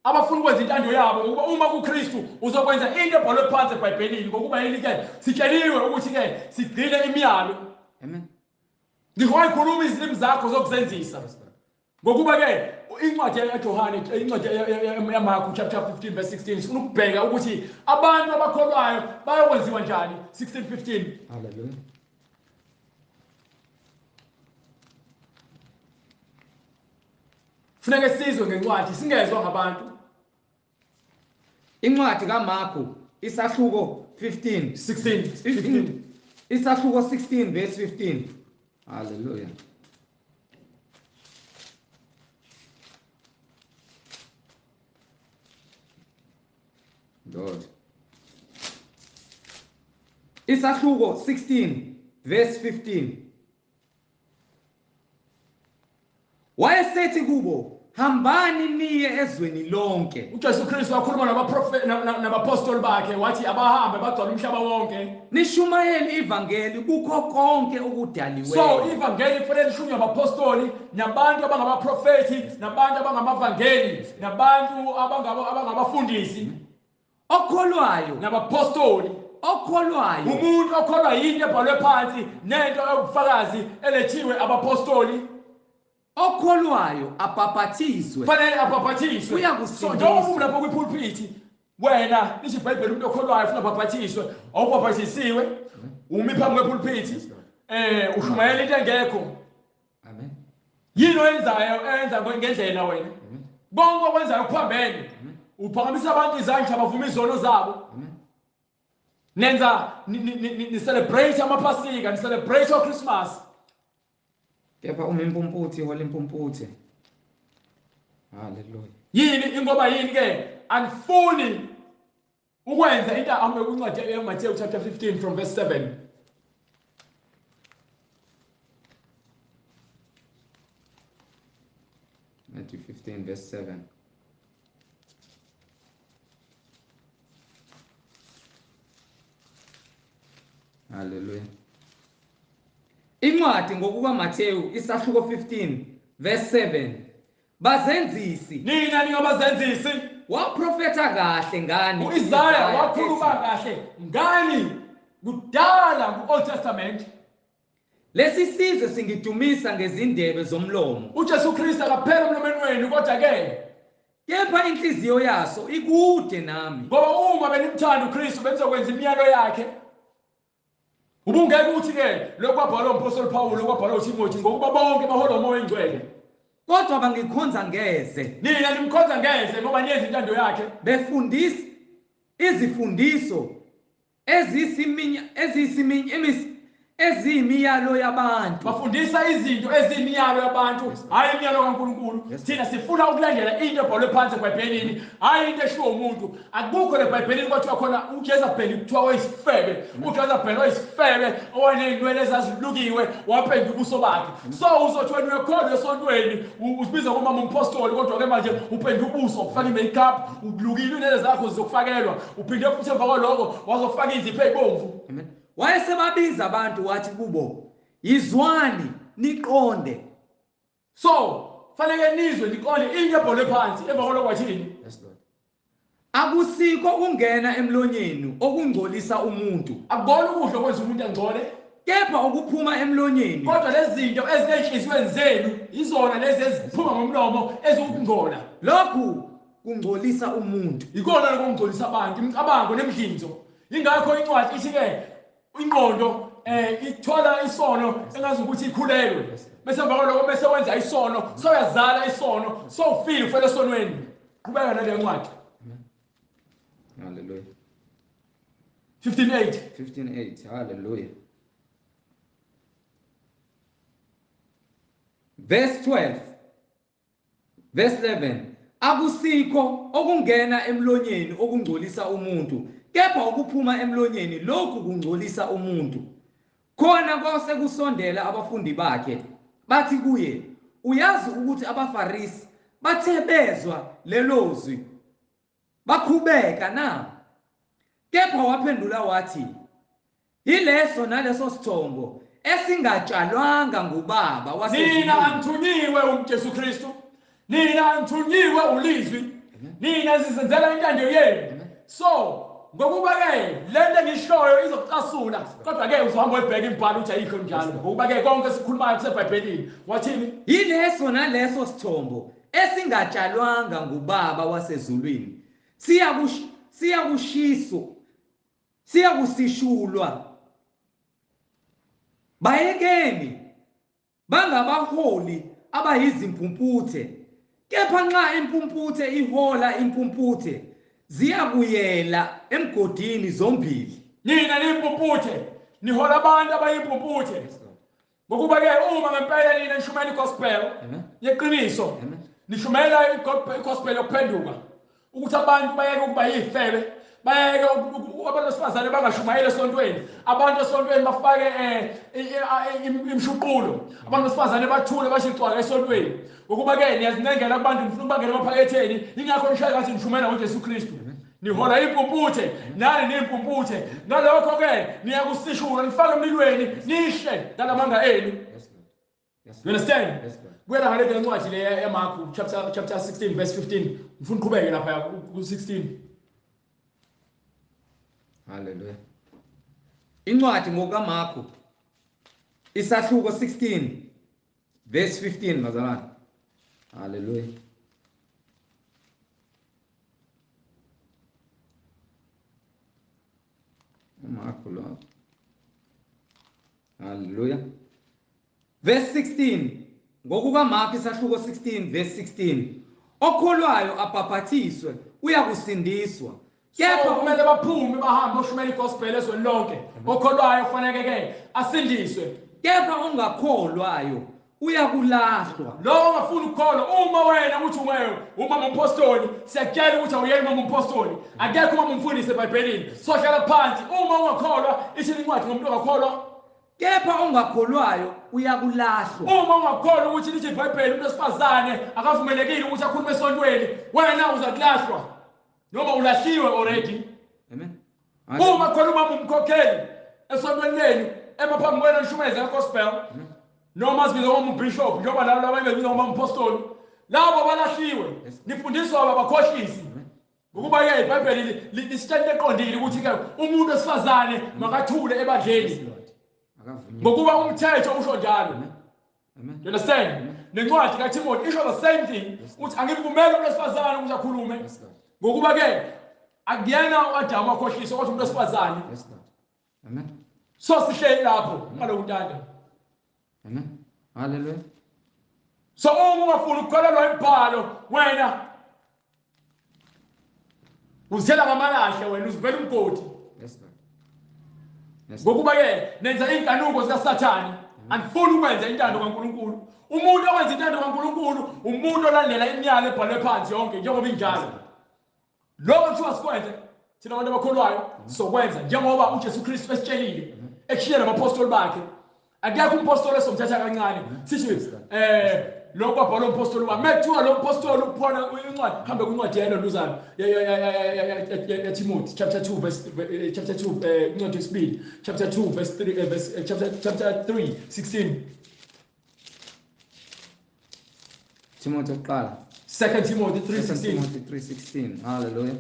Abafuna ukwenza intando yabo ukuba uma kuKristu uzokwenza into ebhalwe phansi eBhayibhelini ngokuba yini ke sitsheliwe ukuthi ke sigcine imiyalo. Amen. Ngikhuluma izilimi zakho zokuzenzisa. Ngokuba ke incwadi yaJohane incwadi yaMarku chapter 15 verse 16 sifuna ukubheka ukuthi abantu abakholwayo bayokwenziwa njani. 16:15. Hallelujah. Funeke sizwe ngencwadi singezwa ngabantu. Incwadi kaMarku isahluko 16. Isahluko 16 verse 15. Hallelujah. Lord. Isahluko 16 verse 15. Wayesethi kubo, hambani niye ezweni lonke. uJesu Kristu wakhuluma nabaprofeti nabapostoli bakhe wathi abahambe bagcwala umhlaba wonke. Nishumayele ivangeli kukho konke okudaliweyo. So ivangeli kufanele lishunywe abapostoli nabantu abangabaprofeti nabantu abangamavangeli nabantu abangabafundisi Okholwayo nabapostoli. Okholwayo Umuntu okholwa yinto ebhalwe phansi nento ebufakazi elethiwe abapostoli. Okholwayo abhaphathiswe. Fanele abhaphathiswe. Uyakusindiswa. So njengoba lapho kwipulpit wena lithi iBhayibheli umuntu okholwayo ufuna abhaphathiswe awubhaphathisiwe umi phambi kwepulpit ushumayela into engekho. Amen. Yini oyenzayo enza ngendlela wena. Bonke okwenzayo kuphambene. Uphakamisa abantu izandla bavuma izono zabo. Nenza ni celebrate amaphasika, ni celebrate uChristmas. Kepha umimpumputhe hola impumputhe. Hallelujah. Yini ingoba yini ke anifuni ukwenza into ahambe kwincwadi yaMathewu chapter 15 from verse 7. Matthew 15 verse 7. Hallelujah. Incwadi ngokukaMathewu isahluko 15 verse 7. Bazenzisi. Nina ningabazenzisi. Waprofeta kahle ngani? uIsaya wakhuluma kahle ngani kudala ku-Old Testament. Lesi sizwe singidumisa ngezindebe zomlomo. uJesu Kristu akaphela emlomeni wenu kodwa ke Kepha inhliziyo yaso ikude nami. ngoba uma benimthanda uKristu benizokwenza imiyalo yakhe. Ubungeke uthi ke lokho kwabhalwa umpostoli Paul kwabhalwa uTimothy ngokuba bonke bahola umoya engcwele. Kodwa bangikhonza ngeze. Nina nimkhonza ngeze ngoba niyenza intando yakhe. Befundisa izifundiso eziyimiyalo yabantu. Bafundisa izinto ezimiyalo yabantu, hayi imiyalo kaNkulunkulu. Thina sifuna ukulandela into ebhalwe phansi eBhayibhelini, hayi into eshiwo umuntu. Akukho leBhayibhelini kwathiwa khona uJezebheli kuthiwa wayisifebe, uJezebheli wayisifebe owaney'nwele ezazilukiwe wapenda ubuso bakhe. So uzothi wena uyakholwa esontweni, uzibiza ngomama umpostoli, kodwa-ke manje upenda ubuso, ufaka i-makeup, ulukile iy'nwele zakho zizokufakelwa, uphinde futhi emva kwaloko wazofaka izipho ey'bomvu. Amen. Wayesebabiza abantu wathi kubo, yizwani niqonde. So fanele nizwe niqonde into ebhalwe phansi, emva kwaloko wathini? Yes, Lord. Akusikho ukungena emlonyeni okungcolisa umuntu, Akubona ukudla okwenza umuntu angcole, kepha ukuphuma emlonyeni kodwa lezi zinto ezinenhliziyweni zenu izona lezi eziphuma ngomlomo ezokungcola. lokhu kungcolisa umuntu. Ikona lokungcolisa abantu, imicabango nemidlinzo. Ingakho incwadi ithi-ke ingqondo ithola isono engazi ukuthi ikhulelwe. Bese emva kwaloko bese wenza isono, soyazala isono, sowufile ufele esonweni. Qhubeka nale ncwadi. Hallelujah. 15:8. 15:8. Hallelujah. Verse 12. Verse 11. Akusikho okungena emlonyeni okungcolisa umuntu, kepha ukuphuma emlonyeni lokhu kungcolisa umuntu. Khona kwase kusondela abafundi bakhe, bathi kuye, uyazi ukuthi abaFarisi bathe bezwa lelo zwi bakhubeka na? Kepha waphendula wathi, yileso naleso sithombo esingatshalwanga ngubaba wasezulwini. Nina anithunyiwe uJesu Kristu, nina anithunyiwe ulizwi, nina zizenzela intando yenu. So ngokuba-ke lento engishoyo izokucasula, kodwa-ke uzohamba uyibheka imibhalo ukuthi ayikho njalo, ngokuba-ke konke esikhulumayo kuseBhayibhelini. Wathini? Yileso naleso sithombo esingatshalwanga ngubaba wasezulwini siyakusishulwa. Bayekeni bangabaholi abayizimpumputhe, kepha nxa impumputhe ihola impumputhe ziyakuyela emgodini zombili. Nina nimpumputhe, nihola abantu abayimpumputhe. Ngokuba-ke uma ngempela nina nishumayela igospel yeqiniso, nishumayela igospel yokuphenduka, ukuthi abantu bayeke ukuba yifebe, bayeke abantu besifazane bangashumayeli esontweni, abantu esontweni bafake imshuqulo, abantu besifazane bathule bashicwaka esontweni. Ngokuba-ke niyazinengela kubantu nifuna ukubangela emaphaketheni, ingakho nishaye ngathi nishumayela ngoJesu Kristu. Nihola impumputhe, nani nimpumputhe. Ngalokho-ke niyakusishula, nifake emlilweni, nishe ngalamanga enu. You understand? Buyela ngale ncwadi le yaMarku chapter 16 verse 15. Ngifuna uqhubeke lapha ku-16. Hallelujah. Incwadi ngokaMarku isahluko 16 verse 15 mazalwane. Hallelujah. Marku lo. Hallelujah. Verse 16. NgokukaMarku isahluko 16 verse 16. Okholwayo abhaphathiswe uyakusindiswa. Kepha kumele baphume bahambe boshumayela igospel ezweni lonke. Okholwayo kufanele-ke asindiswe. Kepha ongakholwayo uyakulahlwa. Lo ongafuni ukukholwa, uma wena uthi umama umpostoli, siyakutshela ukuthi awuyeli umama umpostoli. Akekho umama umfundisi eBhayibhelini. Sohlala phansi. Uma ungakholwa, ishini incwadi ngomuntu ongakholwa. Kepha ongakholwayo uyakulahlwa. Uma ungakholwa ukuthi lithi iBhayibheli umuntu wesifazane akavumelekile ukuthi akhulume esontweni, wena uzakulahlwa. Noma ulahliwe already. Amen. Uma khona umama umkhokheli esontweni lenu, emaphambi kwenu nishumayeza igospel, noma sibiza ngomama ubishop, njengoba labo abanye bebiza ngomama umpostoli, labo balahliwe. Nifundiswa abakhohlisi. Ngokuba-ke iBhayibheli lisitshela eqondile ukuthi-ke umuntu wesifazane makathule ebandleni. Ngokuba umthetho usho njalo. You understand? Nencwadi kaTimothy isho the same thing, ukuthi angivumeli umuntu wesifazane ukuthi akhulume. Ngokuba-ke akuyena uAdamu akhohlisa, kodwa umuntu wesifazane. Amen. So sihleli lapho ngaloku ntanda. Amen. Hallelujah. So uma ungafuni ukukholelwa imibhalo, wena uzithela ngamalahle, wena uzivela umgodi. Yes, Lord. ngokuba ke nenza inkanuko zikaSathane andifuni ukwenza intando kaNkulunkulu. Umuntu owenza intando kaNkulunkulu umuntu olandela imiyalo ebhalwe phansi yonke njengoba injalo. Lokho kuthiwa sikwenze thina abantu abakholwayo sokwenza njengoba uJesu Kristu esitshelile ekushiyela abapostoli bakhe. Akekho umpostoli esomthatha kancane sithi lokho kwabhalwa umpostoli wa methiwa lo mpostoli uphona incwadi hambe kwincwadi yena luzana ya Timothy chapter 2 verse chapter 2 incwadi yesibili chapter 2 verse 3 verse chapter 3 16 Timothy oqala 2 Timothy 3:16 Timothy 3:16 hallelujah.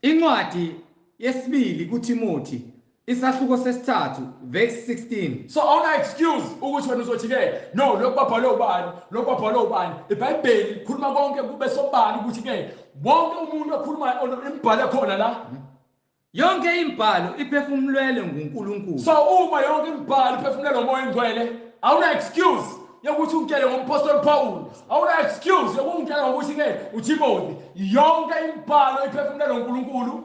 Incwadi yesibili kuTimothy isahluko sesithathu verse 16. So awuna excuse ukuthi wena uzothi ke no lokho kwabhalwe ubani lokho kwabhalwe ubani iBhayibheli likhuluma konke kube sobani ukuthi ke wonke umuntu okhuluma imibhalo khona la Yonke imibhalo iphefumulelwe nguNkulunkulu. So uma yonke imibhalo iphefumulelwe umoya oyingcwele awuna excuse yokuthi ungitshele ngompostoli Paul awuna excuse yokungitshela ngokuthi ke uTimothy yonke imibhalo iphefumulelwe nguNkulunkulu.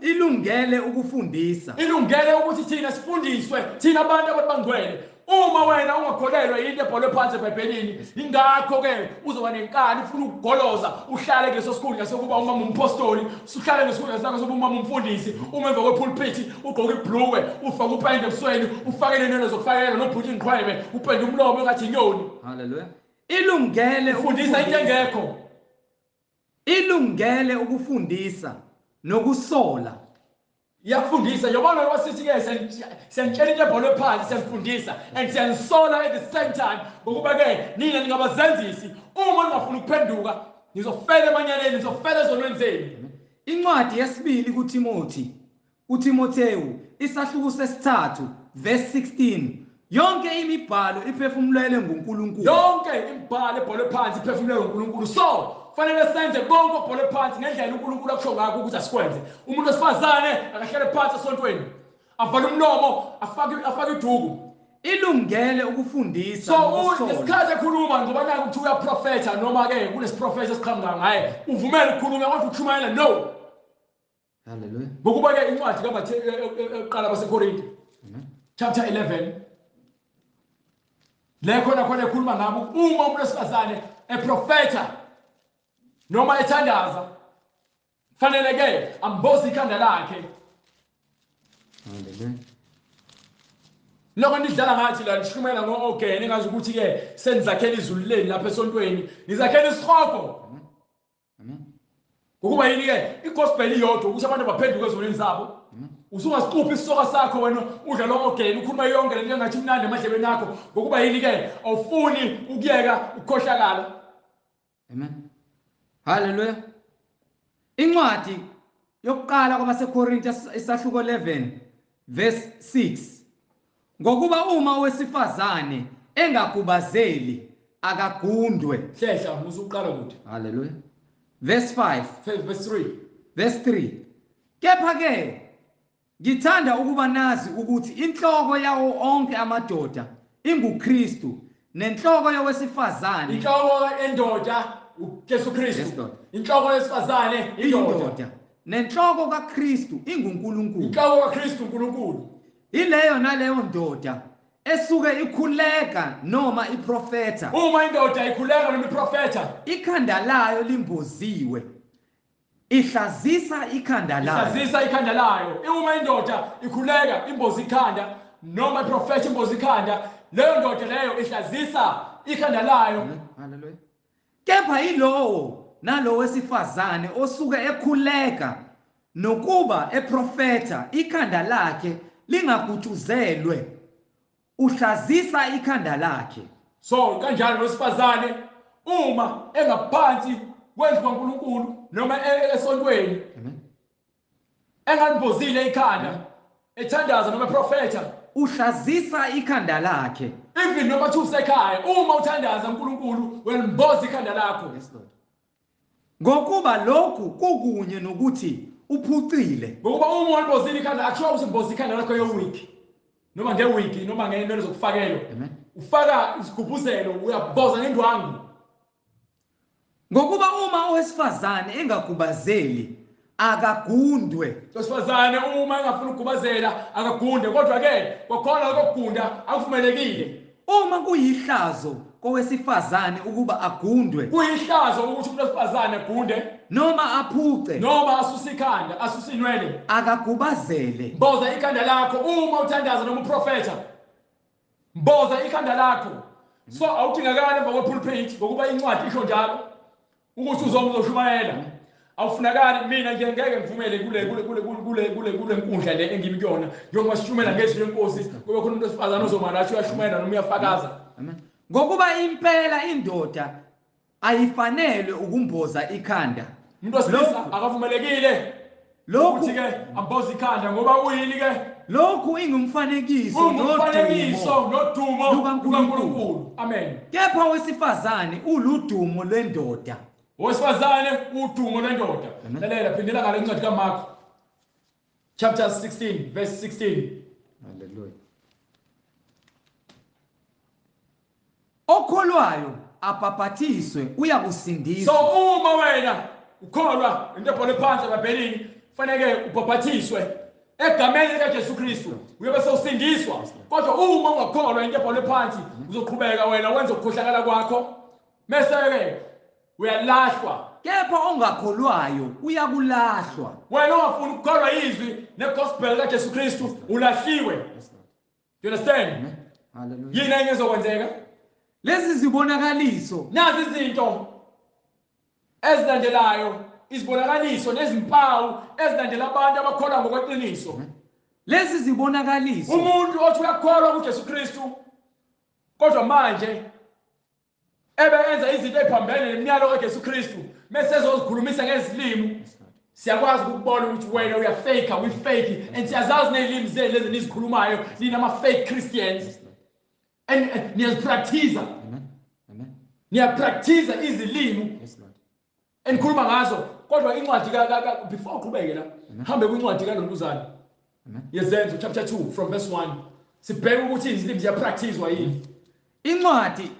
Ilungele ukufundisa. Ilungele ukuthi thina sifundiswe thina abantu abangcwele. Uma wena ungakholelwa into ebhalwe phansi eBhayibhelini ingakho ke uzoba nenkani ufuna ukugoloza uhlale kuleso sikhundla sokuba umama umpostoli uhlale ngesikhundla sakho sokuba umama umfundisi uma emva kwepulpit ugqoka ibhluwe ufake upende ebusweni ufake nenene zokufakela nobhuti inqwebe upende umlomo ngathi inyoni. Hallelujah. Ilungele ukufundisa into engekho. Ilungele ukufundisa nokusola. Iyafundisa yobona wasithi ke siyantshela into ebhalwe phansi siyafundisa and siyansola at the same time ngokuba ke nina ningabazenzisi uma ningafuna ukuphenduka nizofela emanyaleni nizofela ezonweni zenu. Incwadi yesibili uTimotheyu isahluko sesithathu verse 16. Yonke imibhalo iphefumulelwe nguNkulunkulu. Yonke imibhalo ebhalwe phansi iphefumulelwe nguNkulunkulu. So fanele senze konke obhalwe phansi ngendlela uNkulunkulu akusho ngakho ukuthi asikwenze. Umuntu wesifazane akahlale phansi esontweni avale umlomo afake iduku. Ilungele ukufundisa so ngesikhathi ekhuluma ngoba naku ukuthi uyaprofetha noma ke kunesiprofesa esiqhamuka ngaye uvumela ukukhuluma kodwa ukushumayela no. Hallelujah. Ngokuba ke incwadi eqala baseKorinte chapter 11 le khona ekhuluma ngabo uma umuntu wesifazane eprofetha noma ethandaza fanele ke amboze ikhanda lakhe. Hallelujah. Lokho nidlala ngathi la nishumayela ngo-organ engazi ukuthi ke senizakhela izulu leni lapha esontweni nizakhela isihogo. Amen. Ngokuba yini ke igospel iyodwa ukuthi abantu baphenduke ezonweni zabo. Usungasicuphi isisoka sakho wena udla lo organ ukhuluma yonke lento engathi mnandi emadlebeni akho ngokuba yini ke awufuni ukuyeka ukukhohlakala. Amen. Hallelujah. Incwadi yokuqala kwabaseKorinte isahluko 11 verse 6. Ngokuba uma owesifazane engagubazeli akagundwe. Hlehla musuqala kuthi. Hallelujah. Verse 5 verse 3. Verse 3. Kepha ke ngithanda ukuba nazi ukuthi inhloko yawo onke amadoda inguKristu nenhloko yowesifazane. Inhloko endoda uJesu Kristu. Inhloko yesifazane indoda. Nenhloko kaKristu inguNkulunkulu. Inhloko kaKristu uNkulunkulu. Ileyo naleyo ndoda esuke ikhuleka noma iprofetha. Uma indoda ikhuleka noma iprofetha ikhanda layo limboziwe. Ihlazisa ikhanda layo. Ihlazisa ikhanda layo. Uma indoda ikhuleka imbozi ikhanda noma iprofetha imbozi ikhanda leyo ndoda leyo ihlazisa ikhanda layo. Hallelujah. Kepha yilowo nalo wesifazane osuke ekhuleka nokuba eprofetha ikhanda lakhe lingagutshuzelwe uhlazisa ikhanda lakhe. So kanjalo wesifazane uma engaphansi kwendlu kaNkulunkulu noma esontweni engalimbozile ikhanda ethandaza noma eprofetha uhlazisa ikhanda lakhe. Even noma usekhaya uma uthandaza uNkulunkulu welimboza ikhanda lakho. Yes Lord. Ngokuba lokhu kukunye nokuthi uphucile. Ngokuba uma walibozile ikhanda akusho ukuthi imboza ikhanda lakho ye-week noma nge-week noma ngento zokufakelwa. Amen. Ufaka isigubuzelo uyaboza ngendwangu. ngokuba uma owesifazane engagubazeli akagundwe. Owesifazane uma engafuna ukugubazela akagunde, kodwa ke kwakhona lokugunda akuvumelekile. Uma kuyihlazo kowesifazane ukuba agundwe, Kuyihlazo ukuthi umuntu wesifazane agunde noma aphuce, noma asuse ikhanda, asuse inwele, akagubazele. mboza ikhanda lakho uma uthandaza noma uprofetha. Mboza ikhanda lakho. So awudingakala emva kwepulpit ngokuba incwadi isho njalo ukuthi uzoshumayela. Awufunakali mina nje ngeke ngivumele kule nkundla le engimi kuyona njengoba sishumela ngezwi lenkosi kube khona umuntu wesifazane ozomala athi uyashumayela noma uyafakaza. Amen. Ngokuba impela indoda ayifanele ukumboza ikhanda. Umuntu wesilisa akavumelekile Lokhu ukuthi ke amboza ikhanda ngoba uyini ke? lokhu ingumfanekiso nodumo likaNkulunkulu. Amen. Kepha owesifazane uludumo lwendoda. Owesifazane udumo lwendoda. Lalela phindela ngale incwadi kaMark chapter 16 verse 16. Hallelujah. Okholwayo apapathiswe uyakusindiswa. So uma wena ukholwa into ebhole phansi eBhayibhelini fanele ubaphathiswe egameni likaJesu Kristu uyobe sewusindiswa. Kodwa uma ungakholwa into ebhole phansi uzoqhubeka wena wenze ukukhohlakala kwakho mase ke uyalahlwa. Kepha ongakholwayo uyakulahlwa. Wena ungafuni ukukholwa izwi negospel kaJesu Kristu ulahliwe. Do you understand? Hallelujah. Yini engezokwenzeka? Lezi zibonakaliso Nazi izinto ezilandelayo, izibonakaliso nezimpawu ezilandela abantu abakholwa ngokweqiniso. lezi zibonakaliso Umuntu othi uyakholwa kuJesu Kristu kodwa manje ebe enza izinto eziphambene nemiyalo kaJesu Kristu mase ezozikhulumisa ngezilimi, siyakwazi ukubona ukuthi wena uyafake, we fake, and siyazazi nezilimi zenu lezi nizikhulumayo ninama fake Christians and niyazipractice. Amen. Niyapractice izilimi Yes, Lord. enikhuluma ngazo, kodwa incwadi before uqhubeke la hambe kwincwadi kaNkulunkulu. Amen. Yezenzo chapter 2 from verse 1. Sibheke ukuthi izilimi ziyapracticewa yini. Incwadi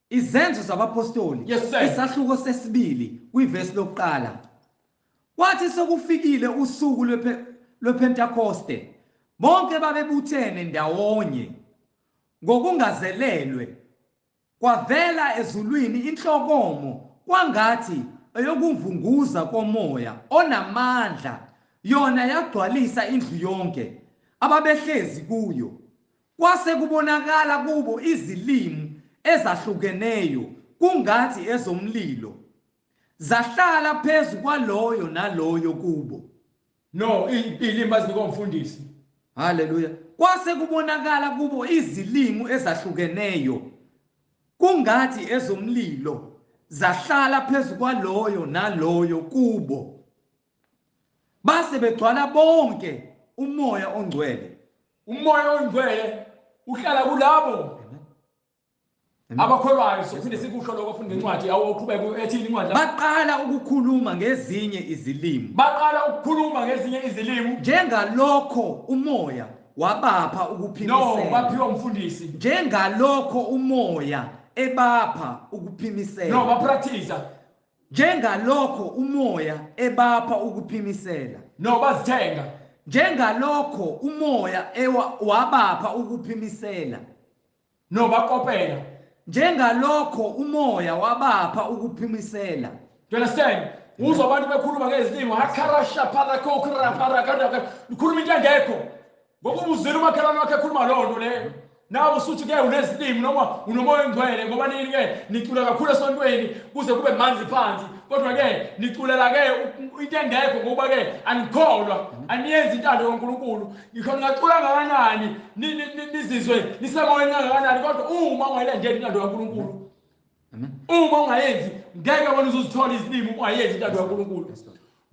izenzo zabapostoli Yes, sir. isahluko sesibili kwivesi lokuqala. Kwathi sokufikile usuku lwePentecoste bonke babebuthene ndawonye ngokungazelelwe kwavela ezulwini inhlokomo kwangathi eyokuvunguza komoya onamandla yona yagcwalisa indlu yonke ababehlezi kuyo. Kwase kubonakala kubo izilimi ezahlukeneyo kungathi ezomlilo zahlala phezu kwaloyo naloyo kubo. No, ilimi bazinikwa umfundisi. Hallelujah. Kwase kubonakala kubo izilimi ezahlukeneyo kungathi ezomlilo zahlala phezu kwaloyo naloyo kubo. Base begcwala bonke umoya ongcwele. Umoya ongcwele uhlala kulabo abakholwayo. Sophinde sikusho lokho afundi ngencwadi awuqhubeka ethini incwadi la. Baqala ukukhuluma ngezinye izilimi. Baqala ukukhuluma ngezinye izilimi Njengalokho umoya wabapha ukuphimisela. no baphiwa umfundisi. Njengalokho umoya ebapha ukuphimisela. No bapractice. Njengalokho umoya ebapha ukuphimisela. No bazithenga. Njengalokho umoya wabapha ukuphimisela. No bakopela. Njengalokho umoya wabapha ukuphimisela. Do you understand? Uzwa abantu bekhuluma ngezilimi hakarasha parakokra parakada ukhuluma into engekho. Ngoba uzwile umakhelwane wakhe ekhuluma lo nto leyo. Nawe usuthi ke unezilimi noma unomoya ongcwele ngoba nini ke nicula kakhulu esontweni kuze kube manzi phansi. Kodwa ke niculela ke into engekho ngoba ke anikholwa aniyenzi intando kaNkulunkulu. Ngikho ngacula ngakanani nizizwe nisemoyeni kangakanani kodwa uma ungayilandeli intando kaNkulunkulu. Amen. Uma ungayenzi ngeke wena uzozithola izilimi ungayenzi intando kaNkulunkulu.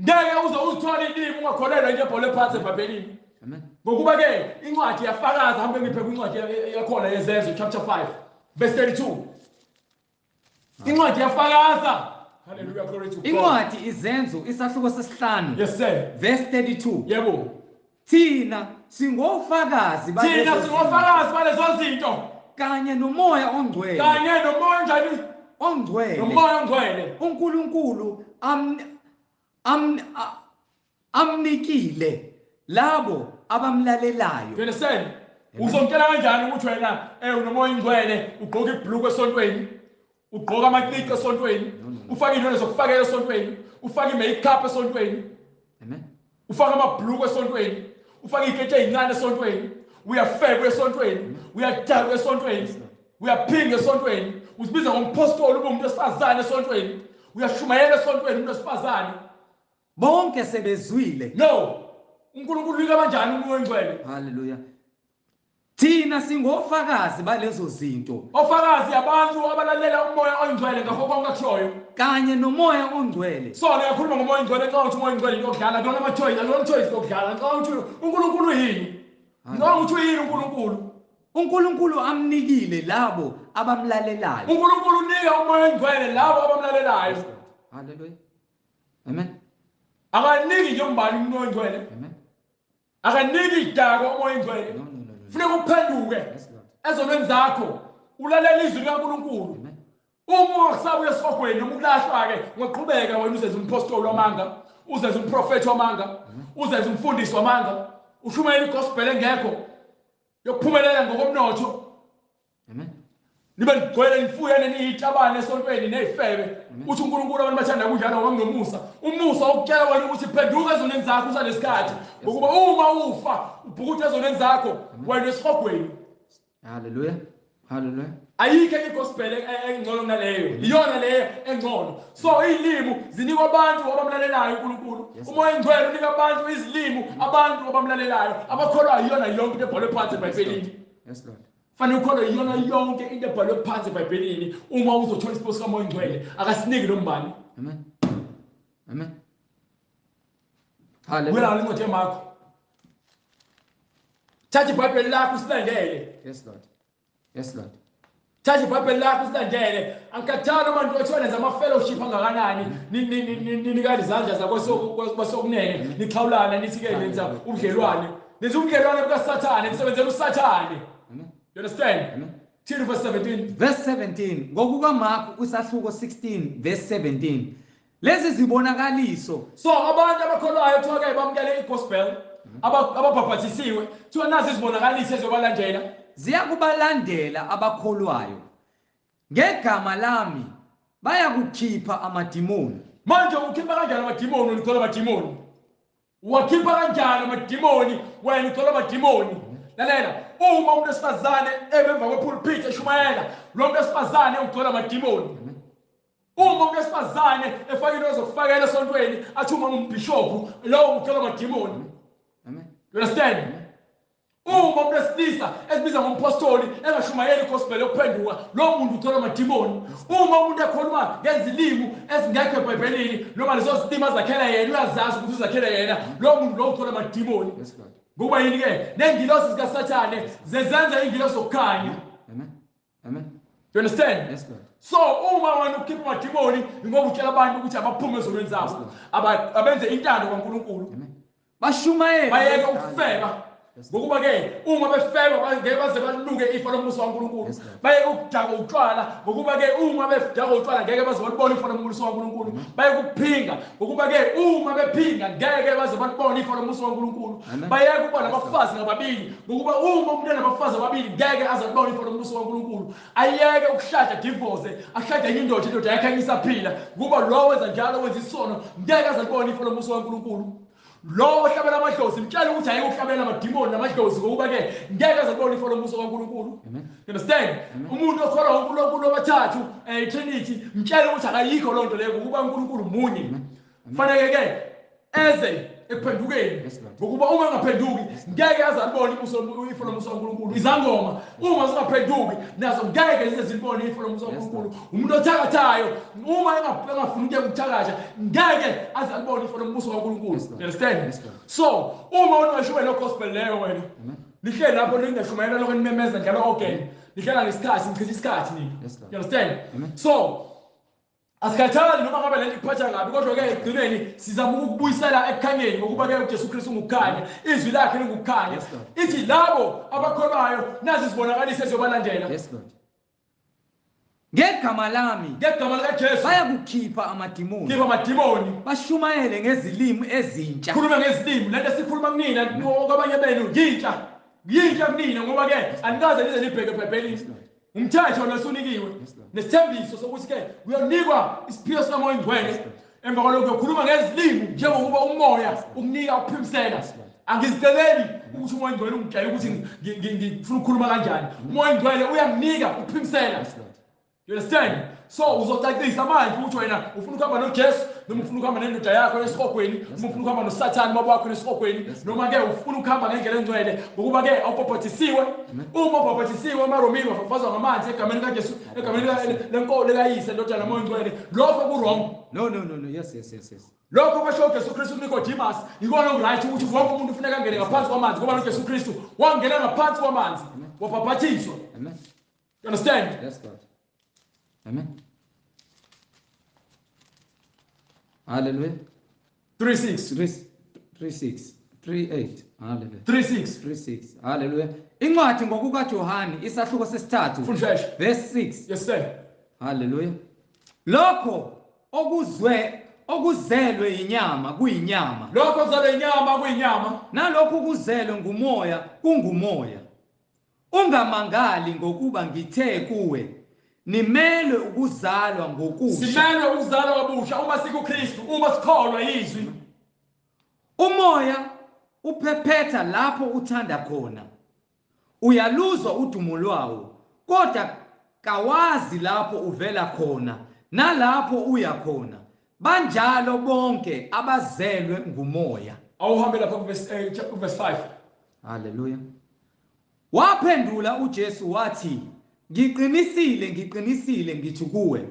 Ngeke uzozithola izilimi ungakholelwa into ebhole phansi eBhayibhelini. Amen. Ngokuba ke incwadi yafakaza hambe ngiphe kwincwadi yakhona yezenzo chapter 5 verse 32. Incwadi yafakaza. Hallelujah, glory to God. Incwadi izenzo isahluko sesihlanu. Yes sir. Verse 32. Yebo. Thina singofakazi Thina singofakazi balezo zinto kanye nomoya ongcwele kanye nomoya njani ongcwele nomoya ongcwele uNkulunkulu amnikile labo abamlalelayo. you understand uzomtshela kanjani ukuthi wena unomoya ongcwele ugqoka ibhlukwe esontweni ugqoka amacici esontweni ufaka inwele zokufakela esontweni ufaka i-makeup esontweni Amen. ufaka amabhlukwe esontweni ufaka ikete ezincane esontweni uyafekwa esontweni uyadakwa esontweni uyaphinga esontweni uzibiza ngompostoli ube umuntu wesifazane esontweni uyashumayela esontweni umuntu wesifazane Bonke sebezwile. no uNkulunkulu ulika kanjani umoya ongcwele Hallelujah. Thina singofakazi balezo zinto ofakazi abantu abalalela umoya ongcwele ngakho konke akushoyo kanye nomoya ongcwele. so ngiyakhuluma ngomoya ongcwele xa uthi umoya ongcwele yokudlala akona ama-choice akona choice yokudlala xa uthi uNkulunkulu yini noma uthi uyini uNkulunkulu uNkulunkulu amnikile labo abamlalelayo. uNkulunkulu unika umoya ongcwele labo abamlalelayo Hallelujah. Amen. akaniki nje umbali umoya ongcwele Amen. akaniki idako umoya ongcwele No. funeka uphenduke Yes, Lord. ezonweni zakho ulalela izwi likaNkulunkulu Amen. uma ungasabuya esihogweni noma ukulahlwa-ke ungaqhubeka wena uzeze umpostoli wamanga uzeze umprofethi wamanga uzeze umfundisi wamanga ushumayela igospel engekho yokuphumelela ngokomnotho Amen. nibe nigcwele nifuyene niyitabane esontweni neyifebe uthi uNkulunkulu abantu bathanda kunjalo ngoba nginomusa umusa ukutshela wena ukuthi phenduka ezonweni zakho usalesikhathi ngokuba uma ufa ubhukuthe ezonweni zakho wena esihogweni Hallelujah. Hallelujah. ayikho igospel engcono kunaleyo iyona leyo engcono so izilimi zinikwa abantu abamlalelayo uNkulunkulu umoya ongcwele unika abantu izilimi abantu abamlalelayo abakholwayo iyona yonke into ebhalwe phansi eBhayibhelini Yes, Lord. fanele ukholwe iyona yonke into ebhalwe phansi eBhayibhelini uma uzothola isipho sikamoya ongcwele akasiniki nombani Amen. Amen. wena Hallelujah. incwadi yamakho thatha iBhayibheli lakho usilandele Yes, Lord. Yes, Lord. thatha iBhayibheli lakho usilandele angikhathali abantu othi wenza ama-fellowship angakanani ninikani izandla zakwasokunene nixhawulana nithi-ke nenza ubudlelwane nenza ubudlelwane bukasathane nisebenzela usathane Amen. you understand Amen. thini verse 17 Verse 17. NgokukaMarku isahluko 16 verse 17. Lezi zibonakaliso so abantu abakholwayo kuthiwa-ke bamukele igospel ababhabhathisiwe kuthiwa nazi izibonakaliso ezobalandela ziyakubalandela abakholwayo. Ngegama lami bayakukhipha amadimoni. manje ukhipha kanjani amadimoni unithola amadimoni uwakhipha kanjani amadimoni wena uthola amadimoni lalela uma umuntu wesifazane emva kwepulpit eshumayela lo muntu wesifazane uthola amadimoni uma umuntu wesifazane efaka into zokufakela esontweni athi uma umbhishophu lowo uthola amadimoni Amen. you understand uma umuntu wesilisa esibiza ngompostoli engashumayeli igospel yokuphenduka lo muntu uthola amadimoni uma umuntu ekhuluma ngezilimi ezingekho eBhayibhelini noma lezo zilimi azakhela yena uyazazi ukuthi uzakhela yena lo muntu lo uthola amadimoni Yes, Lord. ngoba yini-ke nengilosi zikasathane zezenza ingilosi zokukhanya Amen. Amen. you understand Yes, Lord. so uma wena ukhipha amadimoni ngoba utshela abantu ukuthi abaphuma ezonweni zabo abenze intando kaNkulunkulu Amen. Bashumayela bayeke ukufeba ngokuba-ke uma befeba ngeke baze baluke ifa lombuso kaNkulunkulu bayeke ukudaka utshwala ngokuba-ke uma bedaka utshwala ngeke baze balibone ifa lombuso kaNkulunkulu bayeke ukuphinga ngokuba-ke uma bephinga ngeke baze balibone ifa lombuso kaNkulunkulu bayeke ukuba nabafazi ngababili ngokuba uma umuntu enabafazi ababili ngeke aze alibone ifa lombuso kaNkulunkulu ayeke ukushada divorce ashade enye indoda yakhe engisaphila ngoba lo wenza njalo wenza isono ngeke aze alibone ifa lombuso kaNkulunkulu lo ohlabela amadlozi mtshela ukuthi ayeke ukuhlabela amadimoni namadlozi ngokuba-ke ngeke aze alibone ifa lombuso kaNkulunkulu understand umuntu okholwa uNkulunkulu obathathu Trinity mtshela ukuthi akayikho loo nto leyo ngokuba uNkulunkulu munye faneke-ke eze ekuphendukeni ngokuba uma engaphenduki ngeke aze alibone ifa lombuso kaNkulunkulu izangoma uma zingaphenduki nazo ngeke zize zilibone ifa lombuso kaNkulunkulu umuntu othakathayo uma engafuni ukuya ukuthakatha ngeke aze alibone ifa lombuso kaNkulunkulu understand so uma ungashumayela lo gospel leyo wena nihleli lapho ningashumayela lokho nimemeza njalo again nihlala ngesikhathi nichitha isikhathi nini you understand so asikhathali noma ngabe lento ikuphatha ngabi kodwa-ke ekugcineni sizama ukubuyisela ekukhanyeni ngokuba-ke uJesu Kristu ungukukhanya izwi lakhe lingukukhanya ithi labo abakholwayo nazi izibonakaliso eziyobalandela Yes, Lord. ngegama lami ngegama likaJesu bayakukhipha amadimoni khipha amadimoni bashumayele ngezilimi ezintsha khuluma ngezilimi lento sikhuluma kunina kwabanye benu yintsha kunina ngoba ke anikaze nize nibheke eBhayibhelini umthetho lesunikiwe nesithembiso sokuthi ke uyonikwa isiphiwo sikamoya oyingcwele emva kwalokho uyokhuluma ngezilimi njengokuba umoya ukunika ukuphimisela angiziceleli ukuthi umoya oyingcwele ungitshela ukuthi ngifuna ukukhuluma kanjani umoya oyingcwele uyanginika ukuphimisela. You understand? So uzocacisa manje ukuthi wena ufuna ukuhamba noJesu noma ufuna ukuhamba nendoda yakho esihogweni noma ufuna ukuhamba noSathane baba wakho esihogweni noma ke ufuna ukuhamba ngendlela engcwele ngokuba ke awubhaphathisiwe uma ubhaphathisiwe emaromini wafafazwa ngamanzi egameni kaJesu egameni lenkolo lekayise indodana moya ngcwele lokho ku-wrong. No, yes. Lokho basho uJesu Kristu kuNicodemus ikona okuright ukuthi wonke umuntu ufuneka angene ngaphansi kwamanzi ngoba uJesu Kristu wangena ngaphansi kwamanzi wabhaphathiswa. Amen. You understand? Yes, Lord. Amen. Hallelujah. 38. Hallelujah. 36. Hallelujah. Incwadi ngokukaJohane isahluko sesithathu verse 6. Yes sir. Hallelujah. Lokho okuzelwe inyama kuyinyama. Lokho okuzelwe inyama kuyinyama. Nalokho okuzelwe ngumoya kungumoya. Ungamangali ngokuba ngithe kuwe nimelwe ukuzalwa ngokusha. Simelwe ukuzalwa kabusha uma sikuKristu uma sikholwa yizwi. Umoya uphephetha lapho uthanda khona. Uyaluzwa udumo lwawo kodwa kawazi lapho uvela khona nalapho uya khona. Banjalo bonke abazelwe ngumoya. Awuhambe lapha verse 5. Hallelujah. Waphendula uJesu wathi ngiqinisile ngithi kuwe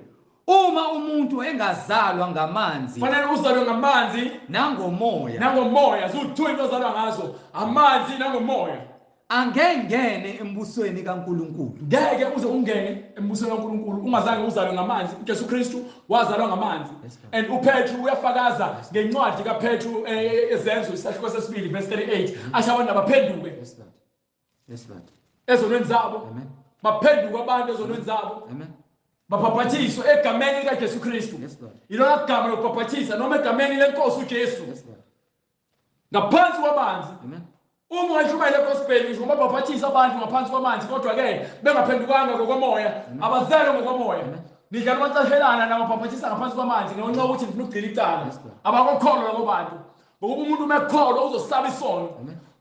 uma umuntu engazalwa ngamanzi fanele uzalwe ngamanzi nangomoya ziwu-2 into ozalwa ngazo amanzi nangomoya angengene embusweni kaNkulunkulu. Ngeke uze ungene embusweni kaNkulunkulu ungazange uzalwe ngamanzi. uJesu Kristu wazalwa ngamanzi and uPetru uyafakaza ngencwadi kaPetru ezenzo isahluko sesibili verse 38 asho abantu abaphenduke Yes Lord. ezonweni zabo. Amen. Baphenduka abantu ezonweni zabo. Amen. Bapaphathiswe egameni likaJesu Kristu. Yes Lord. Ilona gama lokupaphathisa noma egameni lenkosi uJesu. Yes Lord. Ngaphansi kwamanzi. Amen. Uma uyishumayela egospel ngisho baphathisa abantu ngaphansi kwamanzi kodwa ke bengaphendukanga ngokomoya abazelwe ngokomoya. Nidla nomacashelana nabaphathisa ngaphansi kwamanzi ngenxa ukuthi ngifuna ukugcina icala. Abakokholwa labo bantu. Ngoba umuntu uma ekholwa uzosaba isono.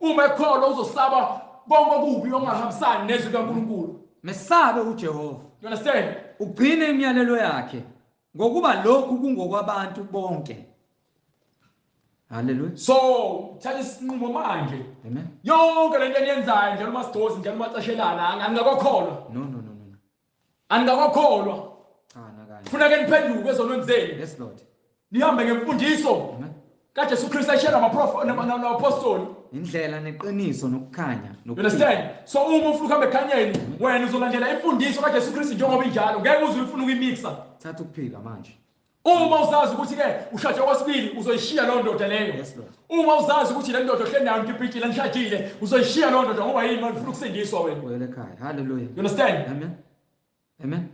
Uma ekholwa uzosaba bonke okubi ongahambisani nezwi kaNkulunkulu. Mesabe uJehova. You understand? Ugcine imiyalelo yakhe ngokuba lokhu kungokwabantu bonke. Hallelujah. So thatha isinqumo manje. Amen. Yonke lento eniyenzayo njalo masidozi njalo macashelana angakakholwa. No. Angakakholwa. Nakanye. Kufuneka niphenduke ezonweni zenu. Yes Lord. Nihambe ngemfundiso. Amen. kaJesu Kristu ayishela nama-apostoli. Indlela neqiniso nokukhanya. You understand? So uma ufuna ukuhamba ekhanyeni wena uzolandela imfundiso kaJesu Kristu njengoba injalo ngeke uze uyifune ukuyimixa. Thatha ukuphila manje. Uma uzazi ukuthi ke ushade kwesibili uzoyishiya leyo ndoda leyo. Yes Lord. Uma uzazi ukuthi le ndoda ohleli nayo ngibhikile nishadile uzoyishiya leyo ndoda ngoba yini manje ufuna ukusindiswa wena. Uyele ekhaya. Hallelujah. You understand? Amen.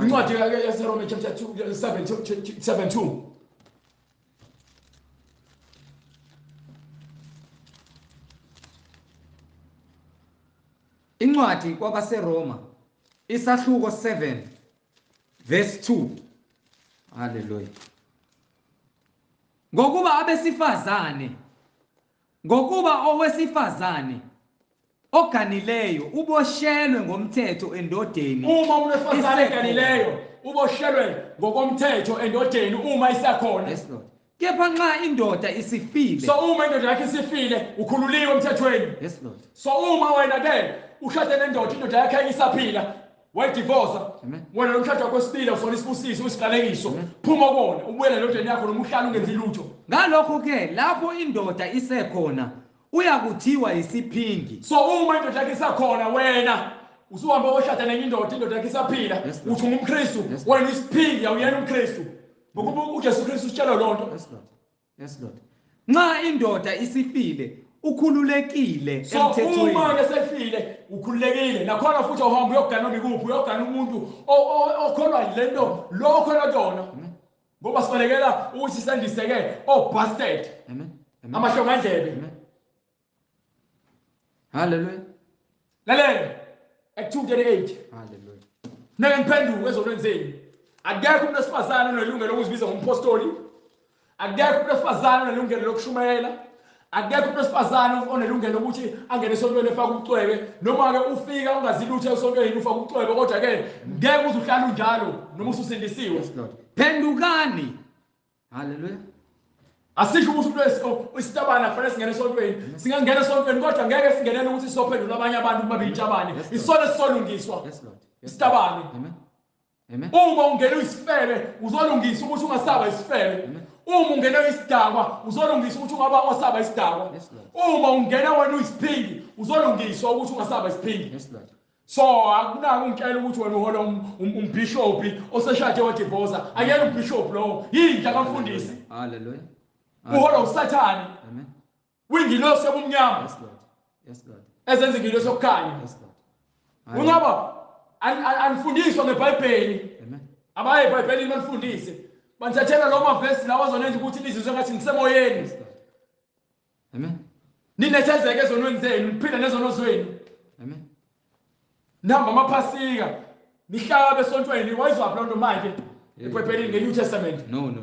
Incwadi yaseRoma chapter 7:2. Incwadi kwabaseRoma isahluko 7 verse 2. Hallelujah. Ngokuba owesifazane oganileyo uboshelwe ngomthetho endodeni. Uma unesifazane oganileyo uboshelwe ngokomthetho endodeni uma isakhona. Yes Lord. Kepha nxa indoda isifile. So uma indoda yakhe isifile ukhululiwe emthethweni. Yes Lord. So uma wena ke ushade nendoda indoda yakhe ayisaphila wayidivorce wena nomshado wakho wesibili usona isibusiso usiqalekiso phuma kubona ubuyele endodeni yakho noma uhlala ungenzi lutho. Ngalokho ke lapho indoda isekhona uyakuthiwa isiphingi. So uma indoda yakhe isakhona wena usuhamba woshada nenye indoda yakhe isaphila uthi ngumKristu wena isiphingi awuyena umKristu. Ngokuba uJesu Kristu utshela lonto. Yes Lord. Nxa indoda isifile ukhululekile So uma emthethweni. ke sefile ukhululekile nakhona futhi uhamba uyogana mikuphi uyogana umuntu okholwa lento lo okholwa kuyona. Ngoba sibalekela ukuthi sandise ke bastard. Amen. Amahlongandlebe. Hallelujah. Lalela Act 2:38. Hallelujah. Nake ngiphenduke ezonweni zenu. Akekho umuntu wesifazane onelungelo lokuzibiza ngompostoli. Akekho umuntu wesifazane onelungelo lokushumayela. Akekho umuntu wesifazane onelungelo lokuthi angene esontweni efaka ubucwebe. Noma ke ufika ungazilutha esontweni ufaka ubucwebe kodwa ke ngeke uze uhlale unjalo noma ususindisiwe. Yes Lord. Phendukani. Hallelujah. Asisho ukuthi umuntu isitabana kufanele singene esontweni. Singangena esontweni kodwa ngeke singenele ukuthi sophendula abanye abantu uma beyintshabane. Isona sisolungiswa. Yes Lord. Isitabane. Amen. Amen. Uma ungena uyisifebe uzolungisa ukuthi ungasaba isifebe. Uma ungena isidakwa uzolungisa ukuthi ungasaba isidakwa. Uma ungena wena uyisiphindi uzolungiswa ukuthi ungasaba isiphindi. Yes Lord. So akunaka ungitshela ukuthi wena uhola umbishop oseshade wadivorce. Akuyena umbishop lo yindla kaMfundisi. Hallelujah. Uhola usathani. Amen. Uyingilosi yobumnyama. Yes Lord. Yes Lord. Ezenza ingilosi yokukhanya. Yes Lord. Ungaba anifundiswa ngeBhayibheli. Amen. Abaye eBhayibhelini banifundise. Banithathela lo mavesi lawa azonenza ukuthi nizizwe ngathi nisemoyeni. Yes Lord. Amen. Ninethezeke ezonweni zenu, niphile nezono zenu. Amen. Nihamba amaphasika, nihlaba esontweni, wayizwa loo nto manje eBhayibhelini ngeNew Testament. No.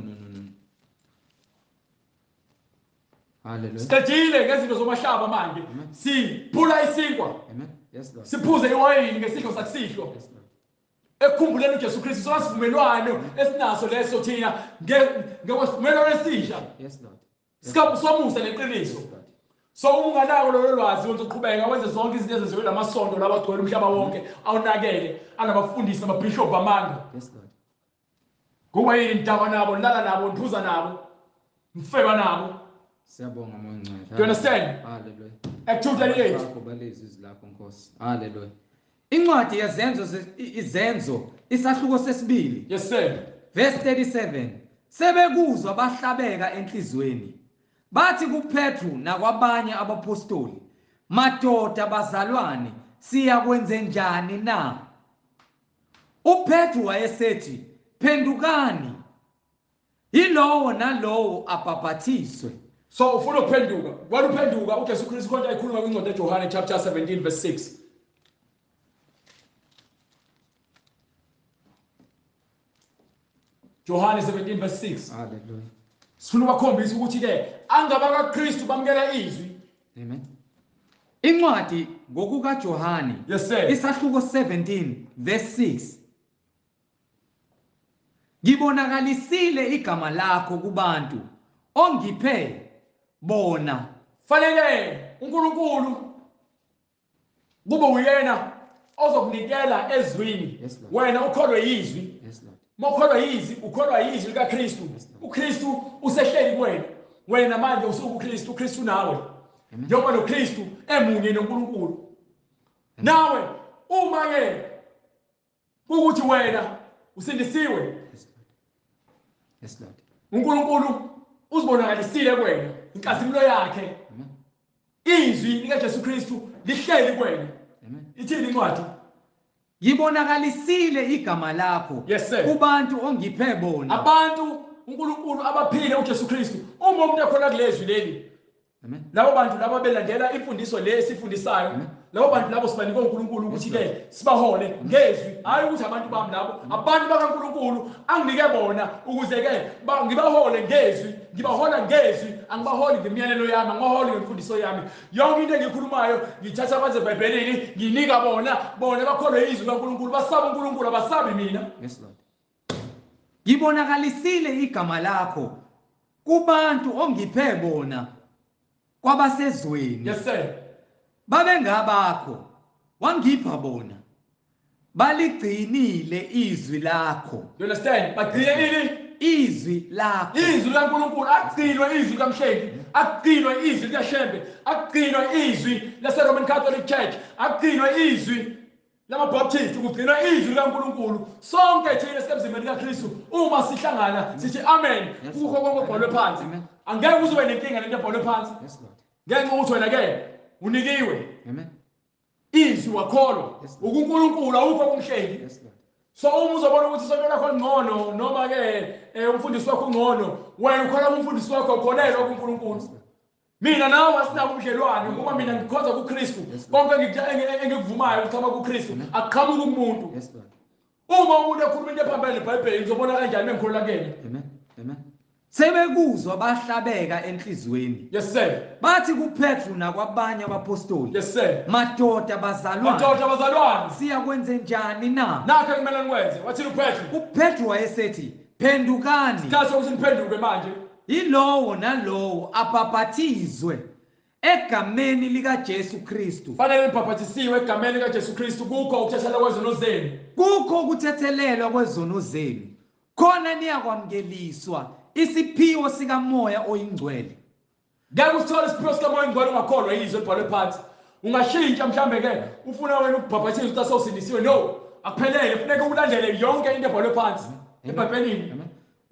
Hallelujah. Siqedile ngezinto zomahlaba manje. Siphula isinkwa. Amen. Yes Lord. Siphuze iwayini ngesidlo sakusihlo. Yes Lord. Ekukhumbuleni uJesu Kristu sosivumelwano esinaso leso thina ngesivumelwano esisha. Yes Lord. Sikabu somusa neqiniso. So unganako lo lwazi wenza uqhubeka wenze zonke izinto ezenziwe lamasonto labagcwele umhlaba wonke awunakele anabafundisi nababishop bamanga. Yes Lord. Kuba yini ndaba nabo nilala nabo niphuza nabo mfeba nabo. Siyabonga mongcwele. Do you understand? Hallelujah. Act 2:38. Balezi izilakho Nkosi. Hallelujah. Incwadi izenzo isahluko sesibili. Yes sir. Verse 37. Sebekuzwa bahlabeka enhlizweni. Bathi kuPetru nakwabanye abapostoli, madoda bazalwane, siya kwenze njani na? uPetru wayesethi, phendukani. Yilowo nalowo abhaphathiswe. So ufuna ukuphenduka. Waluphenduka uJesu Kristu konke ayikhuluma kwincwadi yaJohane chapter 17 verse 6. Johane 17 verse 6. Hallelujah. Sifuna ukukhombisa ukuthi ke angabaka Kristu bamkela izwi. Amen. Incwadi ngokuka Johane. Yes sir. Isahluko 17 verse 6. Ngibonakalisile igama lakho kubantu ongiphe bona. Fanele uNkulunkulu kube uyena ozokunikela ezwini. Wena ukholwe izwi. Yes Lord. Mokholwa izwi, ukholwa izwi likaKristu. uKristu usehleli kuwena. Wena manje usukuKristu, uKristu nawe. Njengoba noKristu emunye noNkulunkulu. Nawe uma ke ukuthi wena usindisiwe. Yes Lord. uNkulunkulu uzibonakalisile kuwena, inkazimulo yakhe. Izwi likaJesu Kristu lihleli kuwena. Ithini incwadi? Ngibonakalisile igama lakho kubantu ongiphe bona. Abantu uNkulunkulu abaphile uJesu Kristu. Uma umuntu ekhona kulezwi leli. Amen. Labo bantu laba belandela imfundiso le esifundisayo. Labo bantu labo sibanika uNkulunkulu ukuthi ke sibahole ngezwi. Hayi ukuthi abantu bami labo, abantu bakaNkulunkulu anginike bona ukuze ke ngibahole ngezwi. Ngibahola ngezwi, angibaholi ngemiyalelo yami, angibaholi ngemfundiso yami. Yonke into engikhulumayo ngithatha abanze eBhayibhelini, nginika bona bakholwe izwi laNkulunkulu, basaba uNkulunkulu, abasabi mina. Yes Lord. Ngibonakalisile igama lakho kubantu ongiphe bona kwabasezweni. Yes sir. Babe ngabakho, wangipha bona. Baligcinile izwi lakho. You understand? Bagcine nini? Izwi lakho. Izwi laNkulunkulu agcinwe izwi kaMhlengi, agcinwe izwi likaShembe, agcinwe izwi laseRoman Catholic Church, agcinwe izwi lamaBaptist, kugcinwe izwi likaNkulunkulu. Sonke thina sisemzimeni kaKristu uma sihlangana sithi amen. Ukho konke obhalwe phansi. Angeke uze ube nenkinga lento ebhalwe phansi. Yes Lord. ngenxa ukuthi wena ke unikiwe Amen. izwi wakholwa Yes, Lord. ukuNkulunkulu awukho kumhlengi. Yes, Lord. So uma uzobona ukuthi isonto lakho lingcono noma ke umfundisi wakho ungcono, wena ukholwa umfundisi wakho ukholelwa kuNkulunkulu. Mina nawe asinabo ubudlelwane ngoba mina ngikhonza kuKristu. Konke engikuvumayo ukuchama kuKristu akuqhamuki kumuntu. Yes, Lord. Uma umuntu ekhuluma into ephambene neBhayibheli ngizobona kanjani mengikholwa kuyena. Amen. Amen. Sebekuzwa bahlabeka enhlizweni. Yes sir. Bathi kuPetru nakwabanye abapostoli. Yes sir. Madoda bazalwane. Madoda bazalwane. Siyakwenze njani na? Nakho kumele ngikwenze. Wathini uPetru? uPetru wayesethi, "Phendukani. Isikhathi sokuthi niphenduke manje. Yilowo nalowo abhaphathizwe egameni likaJesu Kristu. Fanele nibhaphathisiwe egameni likaJesu Kristu kukho ukuthethelwa kwezono zenu. Kukho ukuthethelelwa kwezono zenu. Khona niyakwamukeliswa isiphiwo sikaMoya oyingcwele." Ngeke usithole isiphiwo sikaMoya oyingcwele ungakholwa yizwe libhalwe phansi. Ungashintsha mhlambe ke ufuna wena ukubhaphathizwa ukuthi asosindisiwe. No, akuphelele kufuneka ulandele yonke into ebhalwe phansi eBhayibhelini.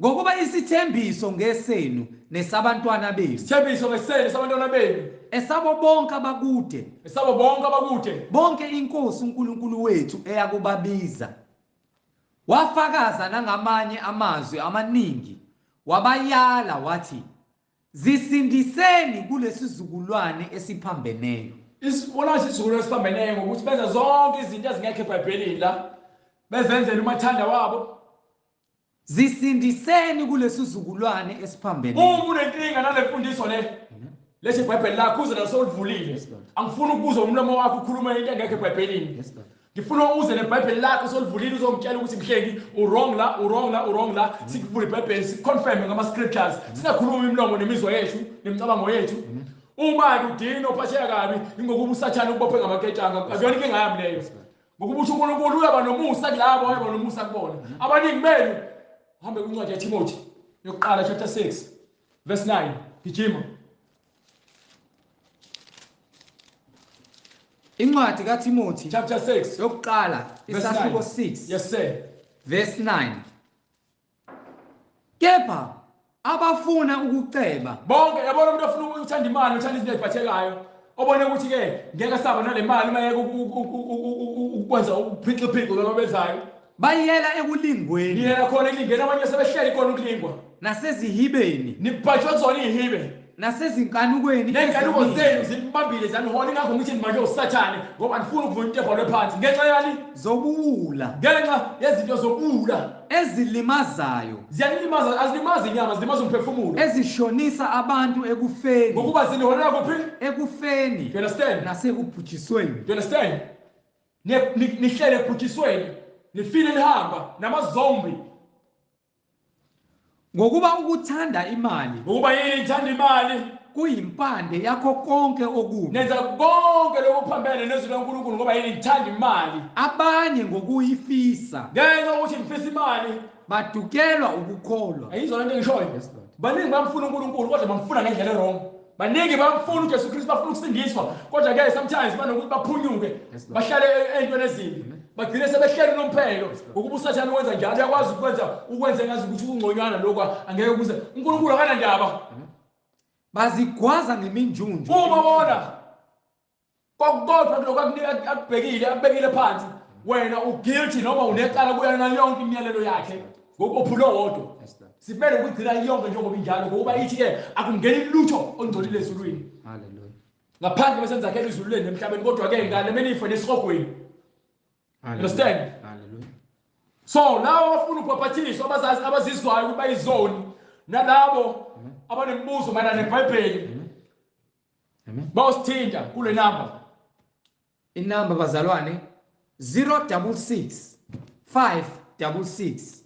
Ngokuba isithembiso ngesenu nesabantwana benu, Isithembiso ngesenu sabantwana benu, esabo bonke abakude, esabo bonke abakude, bonke inkosi uNkulunkulu wethu eyakubabiza. Wafakaza nangamanye amazwi amaningi, wabayala wathi, "Zisindiseni kulesizukulwane esiphambeneyo." isibona isizukulwane esiphambeneyo ngokuthi benza zonke izinto ezingekho eBhayibhelini la, bezenzela umathanda wabo. Zisindiseni kulesizukulwane esiphambeneyo. Uma unenkinga nalemfundiso le, lethi iBhayibheli lakho uze naso ulivulile. Yes, Lord. Angifuni ukuzwa umlomo wakho ukhuluma into engekho eBhayibhelini. Yes, Lord. Ngifuna uze neBhayibheli lakho solivulile uzongitshela ukuthi mhlengi urong la sikuvule iBhayibheli siconfirm ngama scriptures. Singakhuluma imlomo nemizwa yethu nemicabango yethu. Uma udina uphatheka kabi ingokuba usathana ukubophe ngamaketshanga akuyona inkinga yami leyo. Ngokuba uthi uNkulunkulu uyaba nomusa kulabo uyaba nomusa kubona. Abaningi benu hambe kwincwadi yaTimothy yokuqala chapter 6 verse 9 gijima. Incwadi kaTimothy Chapter 6 yokuqala verse isahluko 9. 6 Yes sir. verse 9. Kepha abafuna ukuceba Bonke yabona umuntu ofuna ukuthanda imali uthanda izinto eziphathekayo. Obone ukuthi ke ngeke saba nale mali mayeke ukwenza uphiciphico lokwenzayo. bayela ekulingweni Niyela khona ekulingeni abanye sebehleli khona ukulingwa. nasezihibeni Nibhajwe kuzona izihibe. nasezinkanukweni Nenkanuko eziningi zenu zimbambile zanihola ingakho ngithi manje usathane ngoba ngifuna ukuvuna into ebhalwe phansi. Ngenxa yani zobuwula ngenxa yezinto zobula ezilimazayo ziyalimaza azilimazi inyama zilimaza umphefumulo ezishonisa abantu ekufeni ngokuba ziniholela kuphi. ekufeni You understand? nasekubhujisweni. You understand? Nihlele ekubhujisweni nifile nihamba namazombi Ngokuba ukuthanda imali ngokuba yini nithanda imali kuyimpande yakho konke okubi. nenza konke lokuphambene nezwi laNkulunkulu ngoba yini nithanda imali. Abanye ngokuyifisa Ngenxa ukuthi ngifisa imali badukelwa ukukholwa. ayizona into engishoyo. Yes, Lord. Baningi bamfuna uNkulunkulu kodwa bamfuna ngendlela erong. Baningi bamfuna uJesu Kristu bafuna ukusindiswa kodwa ke sometimes banokuthi baphunyuke Yes, Lord. bahlale entweni ezimbi. Bagcine sebehleli nomphelo ngokuba usathana ukwenza njalo uyakwazi ukwenza ngazi ukuthi ungconywana lokho angeke ukuze uNkulunkulu akana ndaba. Bazigwaza ngeminjunju. Uma bona kodwa lokho akubhekile phansi wena uguilty noma unecala kuyona yonke imiyalelo yakhe ngokuphulo wodwa. Yes, Lord. Sifele ukugcina yonke njengoba injalo ngoba ithi ke akungeni lutho ongcolile ezulwini Hallelujah. ngaphandle besenzakhela izulwini emhlabeni kodwa ke ngale menife nesihogweni. Understand? Hallelujah. So lawo abafuna ukubhaphathiswa abazizwayo ukuba izoni nalabo abanemibuzo mayelana neBhayibheli Amen. bawusithinta kule number Inamba bazalwane 066 566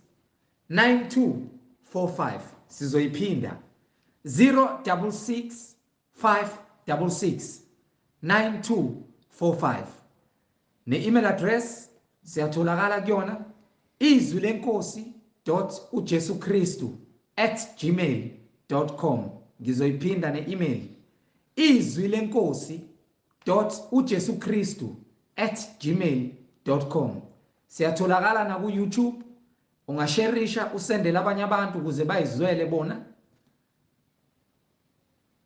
9245. Sizoyiphinda 066 566 9245. Ne-email address siyatholakala kuyona izwilenkosi.ujesukristu@gmail.com. Ngizoyiphinda ne-email izwilenkosi.ujesukristu@gmail.com. Siyatholakala na ku YouTube. Ungasharisha usendele abanye abantu ukuze bayizwele bona.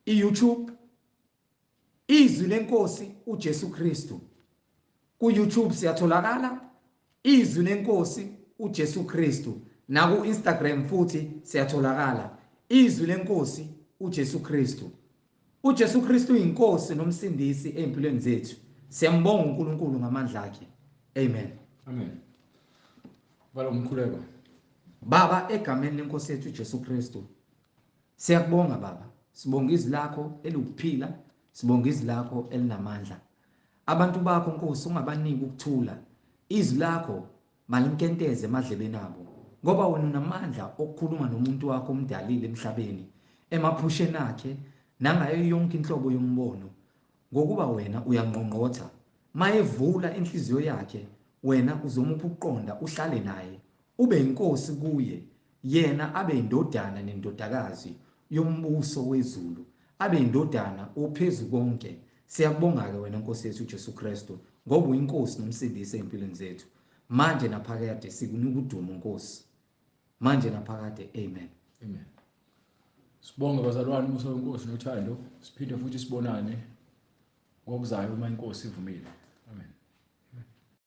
YouTube izwi lenkosi uJesu Kristu. Ku-YouTube siyatholakala izwi lenkosi uJesu Kristu, na ku-Instagram futhi siyatholakala izwi lenkosi uJesu Kristu. uJesu Kristu inkosi nomsindisi empilweni zethu. Siyambonga uNkulunkulu ngamandla akhe. Amen. Amen. Vala umkhuleko. Baba, egameni lenkosi yethu uJesu Kristu, siyakubonga Baba. Sibonga izwi lakho elukuphila, sibonga izwi lakho elinamandla. Abantu bakho Nkosi ungabaniki ukuthula. Izwi lakho malinkenteze emadlebeni abo, ngoba wena unamandla okukhuluma nomuntu wakho omdalile emhlabeni, emaphusheni akhe nangayo yonke inhlobo yombono, ngokuba wena uyangqongqotha. Mayevula inhliziyo yakhe, wena uzomupha ukuqonda, uhlale naye, ube inkosi kuye, yena abe indodana nendodakazi yombuso wezulu, abe indodana ophezu konke. Siyakubonga-ke wena Nkosi yethu uJesu Kristu, ngoba uyinkosi nomsindisi empilweni zethu. Manje naphakade sikunika udumo Nkosi, manje naphakade. Amen. Amen. Sibonge bazalwane umusa wenkosi nothando, siphinde futhi sibonane ngokuzayo uma inkosi ivumile.